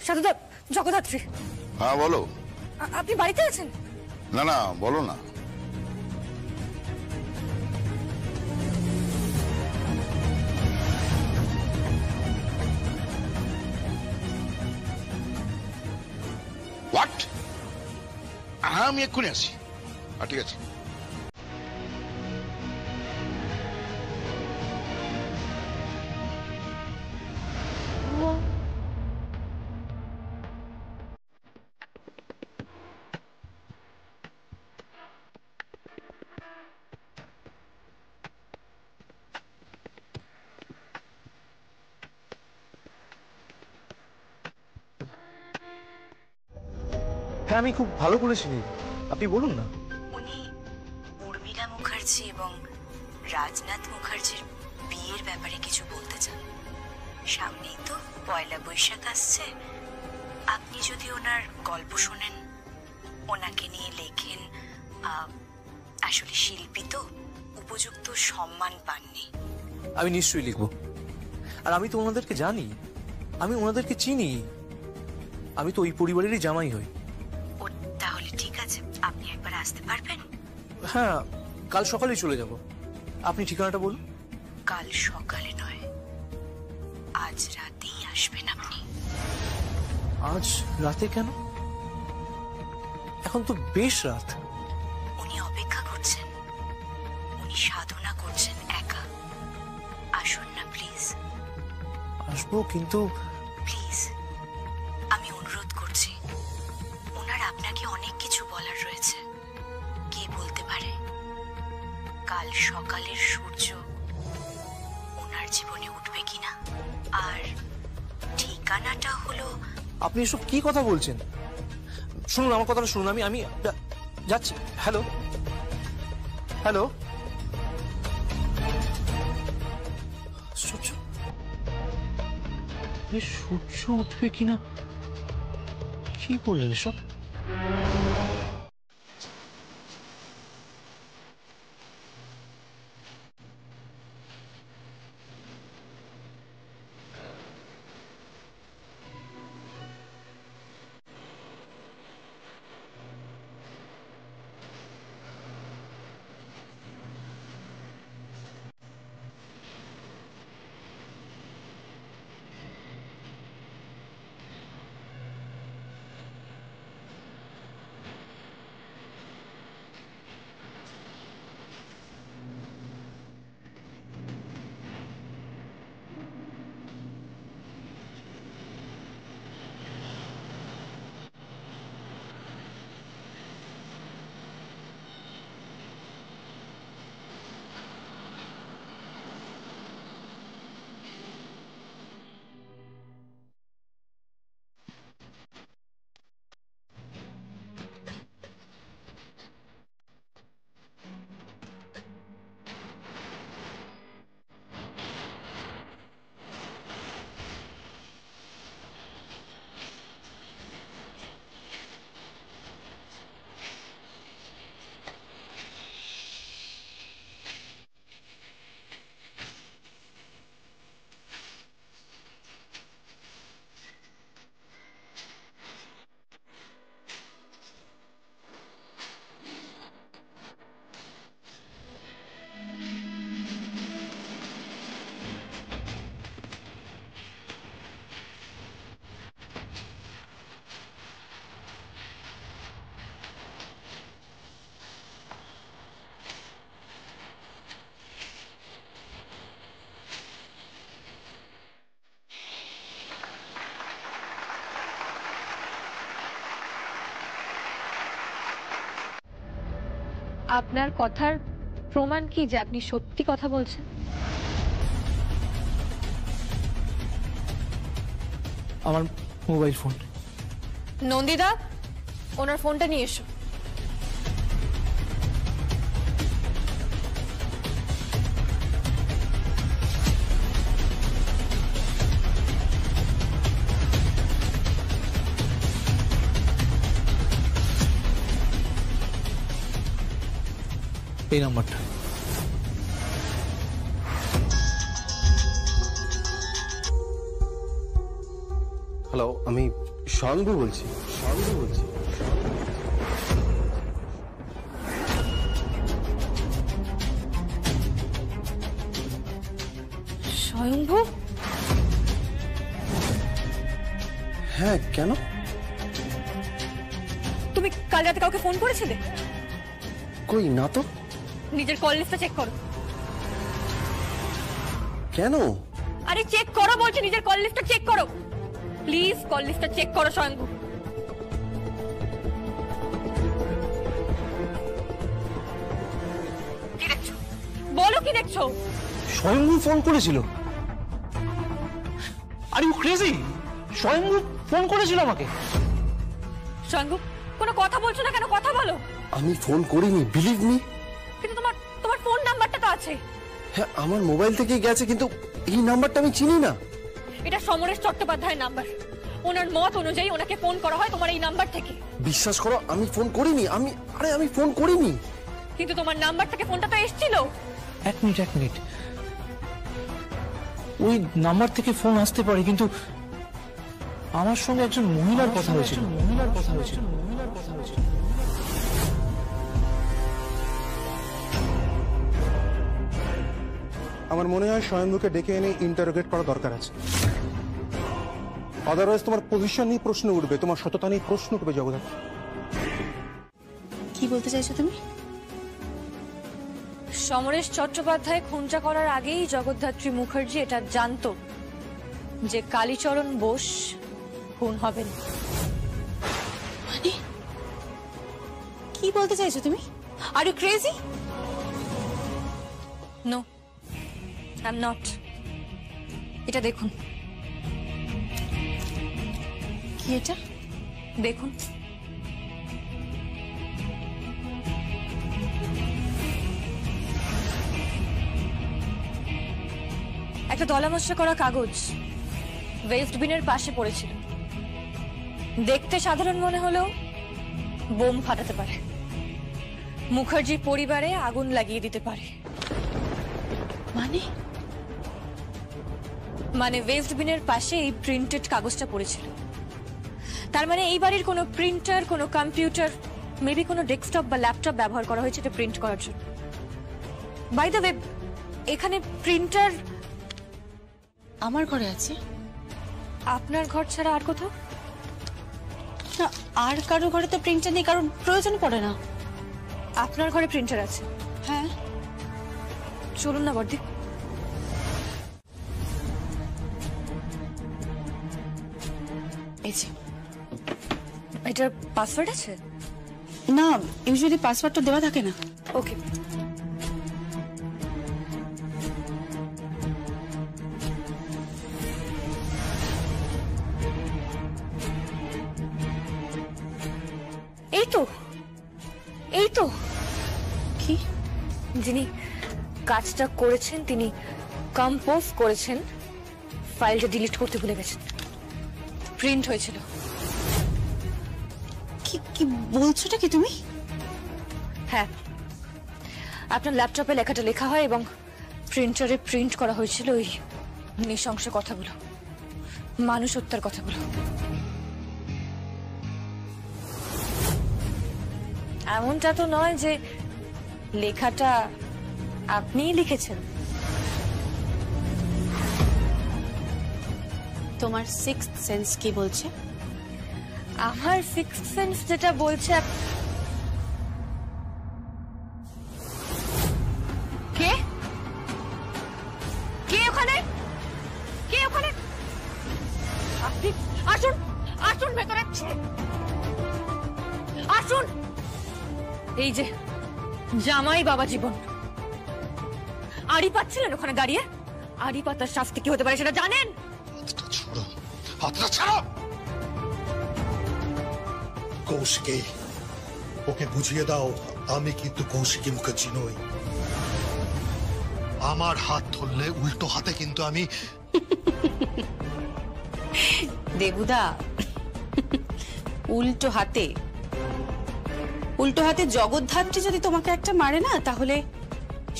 সাধুদা, জগদ্ধাত্রী। হ্যাঁ বলো। আপনি বাড়িতে আছেন? না না, বলো না। হোয়াট? হ্যাঁ, আমি এক্ষুনি আসি। ঠিক আছে। হ্যাঁ, আমি খুব ভালো করে চিনি, আপনি বলুন না। উনি উর্মিলা মুখার্জি এবং রাজনাথ মুখার্জির বিয়ের ব্যাপারে কিছু বলতে চান। সামনেই তো পয়লা বৈশাখ আসছে, আপনি যদি ওনার গল্প শোনেন, ওনাকে নিয়ে লেখেন, আসলে শিল্পী তো উপযুক্ত সম্মান পাননি। আমি নিশ্চয়ই লিখব। আর আমি তো ওনাদেরকে জানি, আমি ওনাদেরকে চিনি, আমি তো ওই পরিবারেরই জামাই হই। তাহলে ঠিক আছে, আপনি একবার আসতে পারবেন? হ্যাঁ, কাল সকালেই চলে যাব। আপনি ঠিকানাটা বলুন। কাল সকালে নয়, আজ রাতেই আসবেন আপনি। আজ রাতে কেন? এখন তো বেশ রাত। উনি অপেক্ষা করছেন, উনি সাধনা করছেন একা। আসুন না প্লিজ। আসবো, কিন্তু প্লিজ আমি অনুরোধ করছি, ওনার আপনাকে অনেক কিছু বলার রয়েছে। কে বলতে পারে কাল সকালের সূর্য ওনার জীবনে উঠবে কিনা। আর ঠিকানাটা হলো। আপনি এসব কি কথা বলছেন? শুনুন, আমার কথাটা শুনুন। আমি যাচ্ছি। Hello hello. সূর্য সূর্য উঠবে কিনা? কি বললেন এসব? আপনার কথার প্রমাণ কি যে আপনি সত্যি কথা বলছেন? আমার মোবাইল ফোন। নন্দিদা, ওনার ফোনটা নিয়ে এসো। এই নাম্বারটা। হ্যালো, আমি স্বয়ংভু বলছি। স্বয়ংভু? হ্যাঁ, কেন? তুমি কাল রাতে কাউকে ফোন করেছিলে? কই না তো। নিজের কল লিস্টটা চেক করো। কেন? আরে চেক করো বলছি, নিজের কল লিস্টটা চেক করো প্লিজ। কল লিস্টটা চেক করো স্বয়ংভু। কি দেখছো? বলো কি দেখছো? স্বয়ংভু ফোন করেছিল। Are you crazy? Swayambhu phone করেছিল আমাকে। স্বয়ংভু কোনো কথা বলছো না কেন? কথা বলো। আমি ফোন করিনি, বিলিভ মি। কিন্তু তোমার ফোন নাম্বারটা তো আছে। হ্যাঁ, আমার মোবাইল থেকে গেছে, কিন্তু এই নাম্বারটা আমি চিনি না। এটা সমরেশ চট্টোপাধ্যায়ের নাম্বার। ওনার মত অনুযায়ী ওনাকে ফোন করা হয় তোমার এই নাম্বার থেকে। বিশ্বাস করো, আমি ফোন করিনি। আমি ফোন করিনি। কিন্তু তোমার নাম্বার থেকে ফোনটা তো এসেছিল। এক মিনিট। ওই নাম্বার থেকে ফোন আসতে পারে, কিন্তু আমার সঙ্গে একজন মহিলার কথা হয়েছিল। আমার মনে হয় স্বয়ংভূকে ডেকে এনে ইন্টারোগেট করা দরকার আছে। আদারওয়াইজ তোমার পজিশন নিয়ে প্রশ্ন উঠবে, তোমার সততা নিয়ে প্রশ্ন উঠবে। জগদ্ধাত্রী, কি বলতে চাইছো তুমি? সমরেশ চট্টোপাধ্যায় খুনটা করার আগেই জগদ্ধাত্রী মুখার্জি এটা জানতো যে কালীচরণ বোস খুন হবেন। মানে কি বলতে চাইছো তুমি? Are you crazy? No, I am not. এটা দেখুন। কি এটা? দেখুন। একটা দলামশলা করা কাগজ ওয়েস্ট বিনের পাশে পড়েছিল। দেখতে সাধারণ মনে হলেও বোম ফাটাতে পারে, মুখার্জির পরিবারে আগুন লাগিয়ে দিতে পারে। মানে ওয়েস্ট বিনের পাশে এই প্রিন্টেড কাগজটা পড়েছিল। তার মানে এই বাড়ির কোনো প্রিন্টার, কোনো কম্পিউটার, মেবি কোনো ডেস্কটপ বা ল্যাপটপ ব্যবহার করা হয়েছে এটা প্রিন্ট করার জন্য। বাই দ্য ওয়ে, এখানে প্রিন্টার আমার ঘরে আছে। আপনার ঘর ছাড়া আর কোথাও? না, আর কারো ঘরে তো প্রিন্টার নেই, কারণ প্রয়োজন পড়ে না। আপনার ঘরে প্রিন্টার আছে? হ্যাঁ। চলুন না বর্দি। এটার পাসওয়ার্ড আছে? না, ইউজুয়ালি পাসওয়ার্ডটা দেওয়া থাকে না। ওকে। এই তো কি যিনি কাজটা করেছেন তিনি কম্পোজ করেছেন, ফাইলটা ডিলিট করতে ভুলে গেছেন। প্রিন্ট হয়েছিল। কি বলছোটা কি তুমি? হ্যাঁ, আপনার ল্যাপটপে লেখাটা লেখা হয় এবং প্রিন্টারে প্রিন্ট করা হয়েছিল ওই নৃশংস কথাগুলো, মানুষ হত্যার কথাগুলো। এমনটা তো নয় যে লেখাটা আপনিই লিখেছেন। তোমার সিক্সথ সেন্স কি বলছে? আমার সিক্সথ সেন্স যেটা বলছে। কে কে ওখানে? কে ওখানে? আপনি আসুন, আসুন ভেতরে আসুন। এই যে জামাই বাবা জীবন, আড়ি পাচ্ছিলেন ওখানে দাঁড়িয়ে। আড়ি পাতার শাস্তি কি হতে পারে সেটা জানেন? হাতটা ছাড়ো। কৌশিকী, ওকে বুঝিয়ে দাও আমি কিন্তু কৌশিকী মুখার্জি নই। আমার হাত ধরলে উল্টো হাতে কিন্তু আমি। দেবুদা, উল্টো হাতে জগদ্ধাত্রী যদি তোমাকে একটা মারে না, তাহলে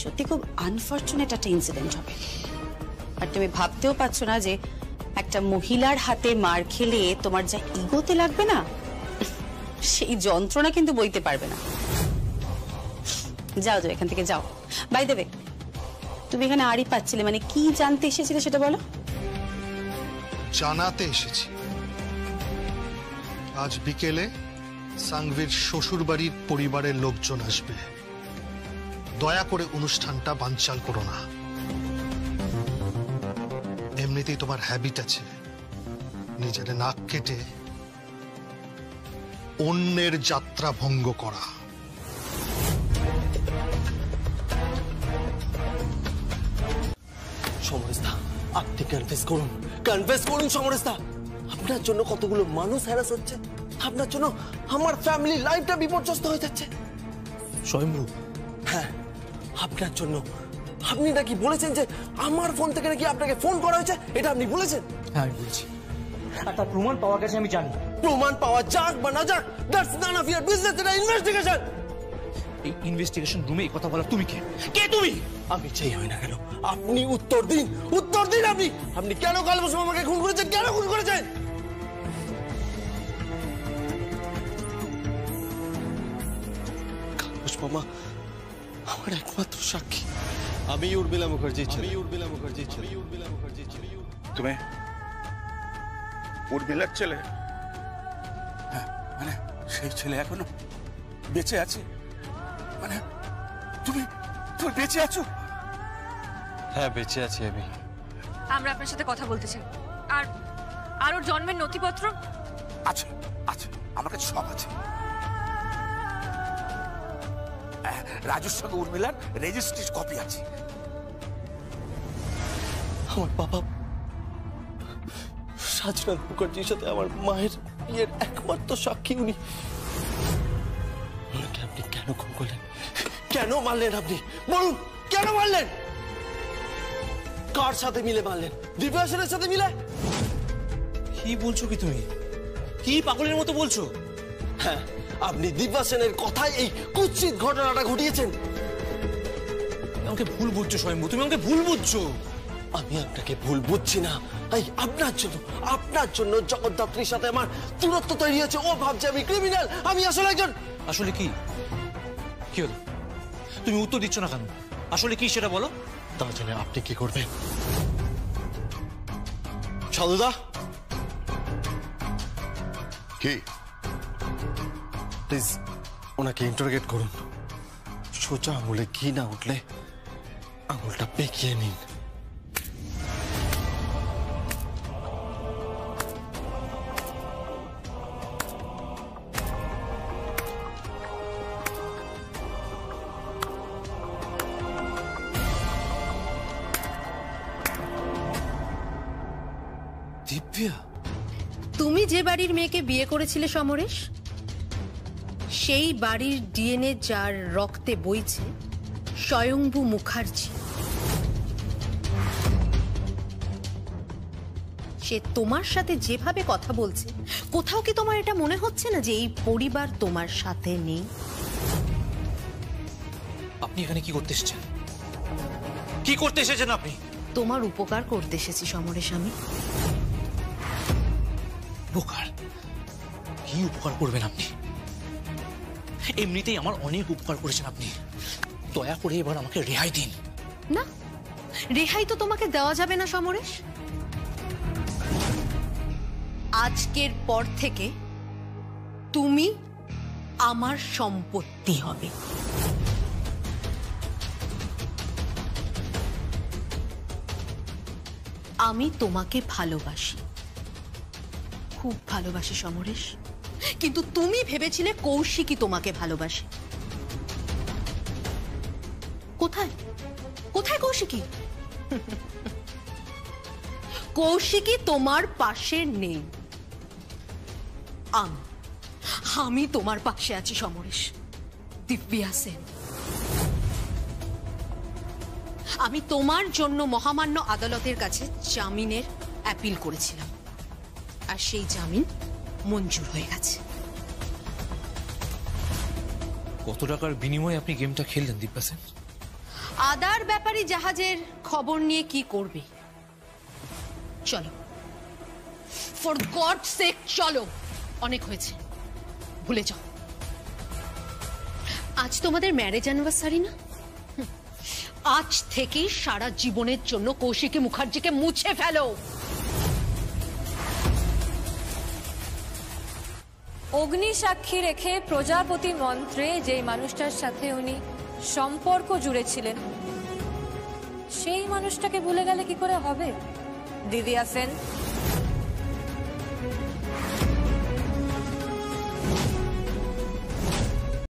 সত্যি খুব আনফরচুনেট একটা ইনসিডেন্ট হবে। আর তুমি ভাবতেও পারছো না যে একটা মহিলার হাতে মার খেলে তোমার যা ইগোতে লাগবে না, সেই যন্ত্রণা কিন্তু বইতে পারবে না। যাও যাও এখান থেকে যাও। বাই দেবে, তুমি এখানে আড়ি পাচ্ছিলে, মানে কি জানতে এসেছিলে সেটা বলো। জানাতে এসেছি আজ বিকেলে সাংভির শ্বশুর বাড়ির পরিবারের লোকজন আসবে। দয়া করে অনুষ্ঠানটা বানচাল করো না। এমনিতেই তোমার হ্যাবিট আছে নিজের নাক কেটে অন্যের যাত্রা ভঙ্গ করা। সমরেশদা, আপনি কনফেস করুন সমরেশদা। আপনার জন্য কতগুলো মানুষ হ্যারাস হচ্ছে, আপনার জন্য আমার ফ্যামিলি লাইফটা বিপর্যস্ত হয়ে যাচ্ছে। স্বয়ম্ভু, হ্যাঁ আপনার জন্য। আপনি নাকি বলেছেন যে আমার ফোন থেকে নাকি আপনাকে ফোন করা হয়েছে, এটা আপনি বলেছেন? হ্যাঁ আমি বলছি, আর তার প্রমাণ পাওয়া গেছে আমি জানি। প্রমাণ পাওয়া যাক বা না যাক, that's none of your business. এটা ইনভেস্টিগেশন। এই ইনভেস্টিগেশন রুমে এই কথা বলা তুমি কে? কে তুমি? আমি চাই হই না কেন, আপনি উত্তর দিন, উত্তর দিন। আপনি কেন কালবস মামাকে খুন করেছেন? কেন খুন করেছেন? কালবস মামা আমার একমাত্র সাক্ষী। আমি উর্মিলা মুখার্জি। তুমি উর্মিলার ছেলে? হ্যাঁ, মানে সেই ছেলে এখনো বেঁচে আছে? মানে তুমি তুমি বেঁচে আছো? হ্যাঁ বেঁচে আছি আমি। আমরা আপনার সাথে কথা বলতে চাই। আর ওর জন্মের নথিপত্র আছে? আছে, আমার কাছে সব আছে। রাজুর সঙ্গে উর্মিলার রেজিস্ট্রির কপি আছে। আমার বাবা সাজনাথ মুখার্জির সাথে আমার মায়ের বিয়ের একমাত্র সাক্ষী উনি। ওনাকে আপনি কেন খুন করলেন? কেন মারলেন? আপনি বলুন, কেন মারলেন? কার সাথে মিলে মারলেন? দিব্যা সেনের সাথে মিলে? কি বলছো কি তুমি? কি পাগলের মতো বলছো? হ্যাঁ, আপনি দিব্যা সেনের কথায় এই কুৎসিত ঘটনাটা ঘটিয়েছেন। আমাকে ভুল বুঝছো স্বয়ম্ভু, তুমি আমাকে ভুল বুঝছো। আমি আপনাকে ভুল বুঝছি না। আপনার জন্য জগদ্ধাত্রীর সাথে আমার দূরত্ব তৈরি হয়েছে। ও ভাবছে আমি ক্রিমিনাল, আমি আসলে একজন। আসলে কি কি হলো? তুমি উত্তর দিচ্ছ না কেন? আসলে কি সেটা বলো। তা জানে আপনি কি করবেন? সাধুদা, কি প্লিজ ওনাকে ইন্টারোগেট করুন। সোজা আঙুলে ঘি না উঠলে আঙুলটা পেঁকিয়ে নিন। দিব্যা, তুমি যে বাড়ির মেয়েকে বিয়ে করেছিলে সমরেশ, সেই বাড়ির ডিএনএ যার রক্তে বইছে স্বয়ম্ভু মুখার্জি। সে তোমার সাথে যেভাবে কথা বলছে, কোথাও কি তোমার এটা মনে হচ্ছে না যে এই পরিবার তোমার সাথে নেই? আপনি এখানে কি করতে এসেছেন? কি করতে এসেছেন আপনি? তোমার উপকার করতে এসেছি সমরেশ আমি। উপকার? কি উপকার করবেন আপনি? এমনিতেই আমার অনেক উপকার করেছেন আপনি। দয়া করে এবার আমাকে রেহাই দিন। না, রেহাই তো তোমাকে দেওয়া যাবে না সমরেশ। আজকের পর থেকে তুমি আমার সম্পত্তি হবে। আমি তোমাকে ভালোবাসি, খুব ভালোবাসি সমরেশ, কিন্তু তুমি ভেবেছিলে কৌশিকী তোমাকে ভালোবাসে। কোথায় কোথায় কৌশিকী? কৌশিকী তোমার পাশে নেই। আমি তোমার পাশে আছি সমরেশ। দিব্যা সেন, আমি তোমার জন্য মহামান্য আদালতের কাছে জামিনের অ্যাপিল করেছিলাম, আর সেই জামিন মঞ্জুর হয়ে গেছে। কত টাকার বিনিময়ে আপনি গেমটা খেললেন দিব্যা সেন? আদার ব্যাপারী জাহাজের খবর নিয়ে কি করবে? চলো ফর গড সেক চলো, অনেক হয়েছে, ভুলে যাও। আজ তোমাদের ম্যারেজ অ্যানিভার্সারি না? আজ থেকে সারা জীবনের জন্য কৌশিকী মুখার্জিকে মুছে ফেলো। অগ্নি সাক্ষী রেখে প্রজাপতি মন্ত্রে যে মানুষটার সাথে উনি সম্পর্ক জুড়েছিলেন, সেই মানুষটাকে ভুলে গেলে কি করে হবে দিদিয়া সেন?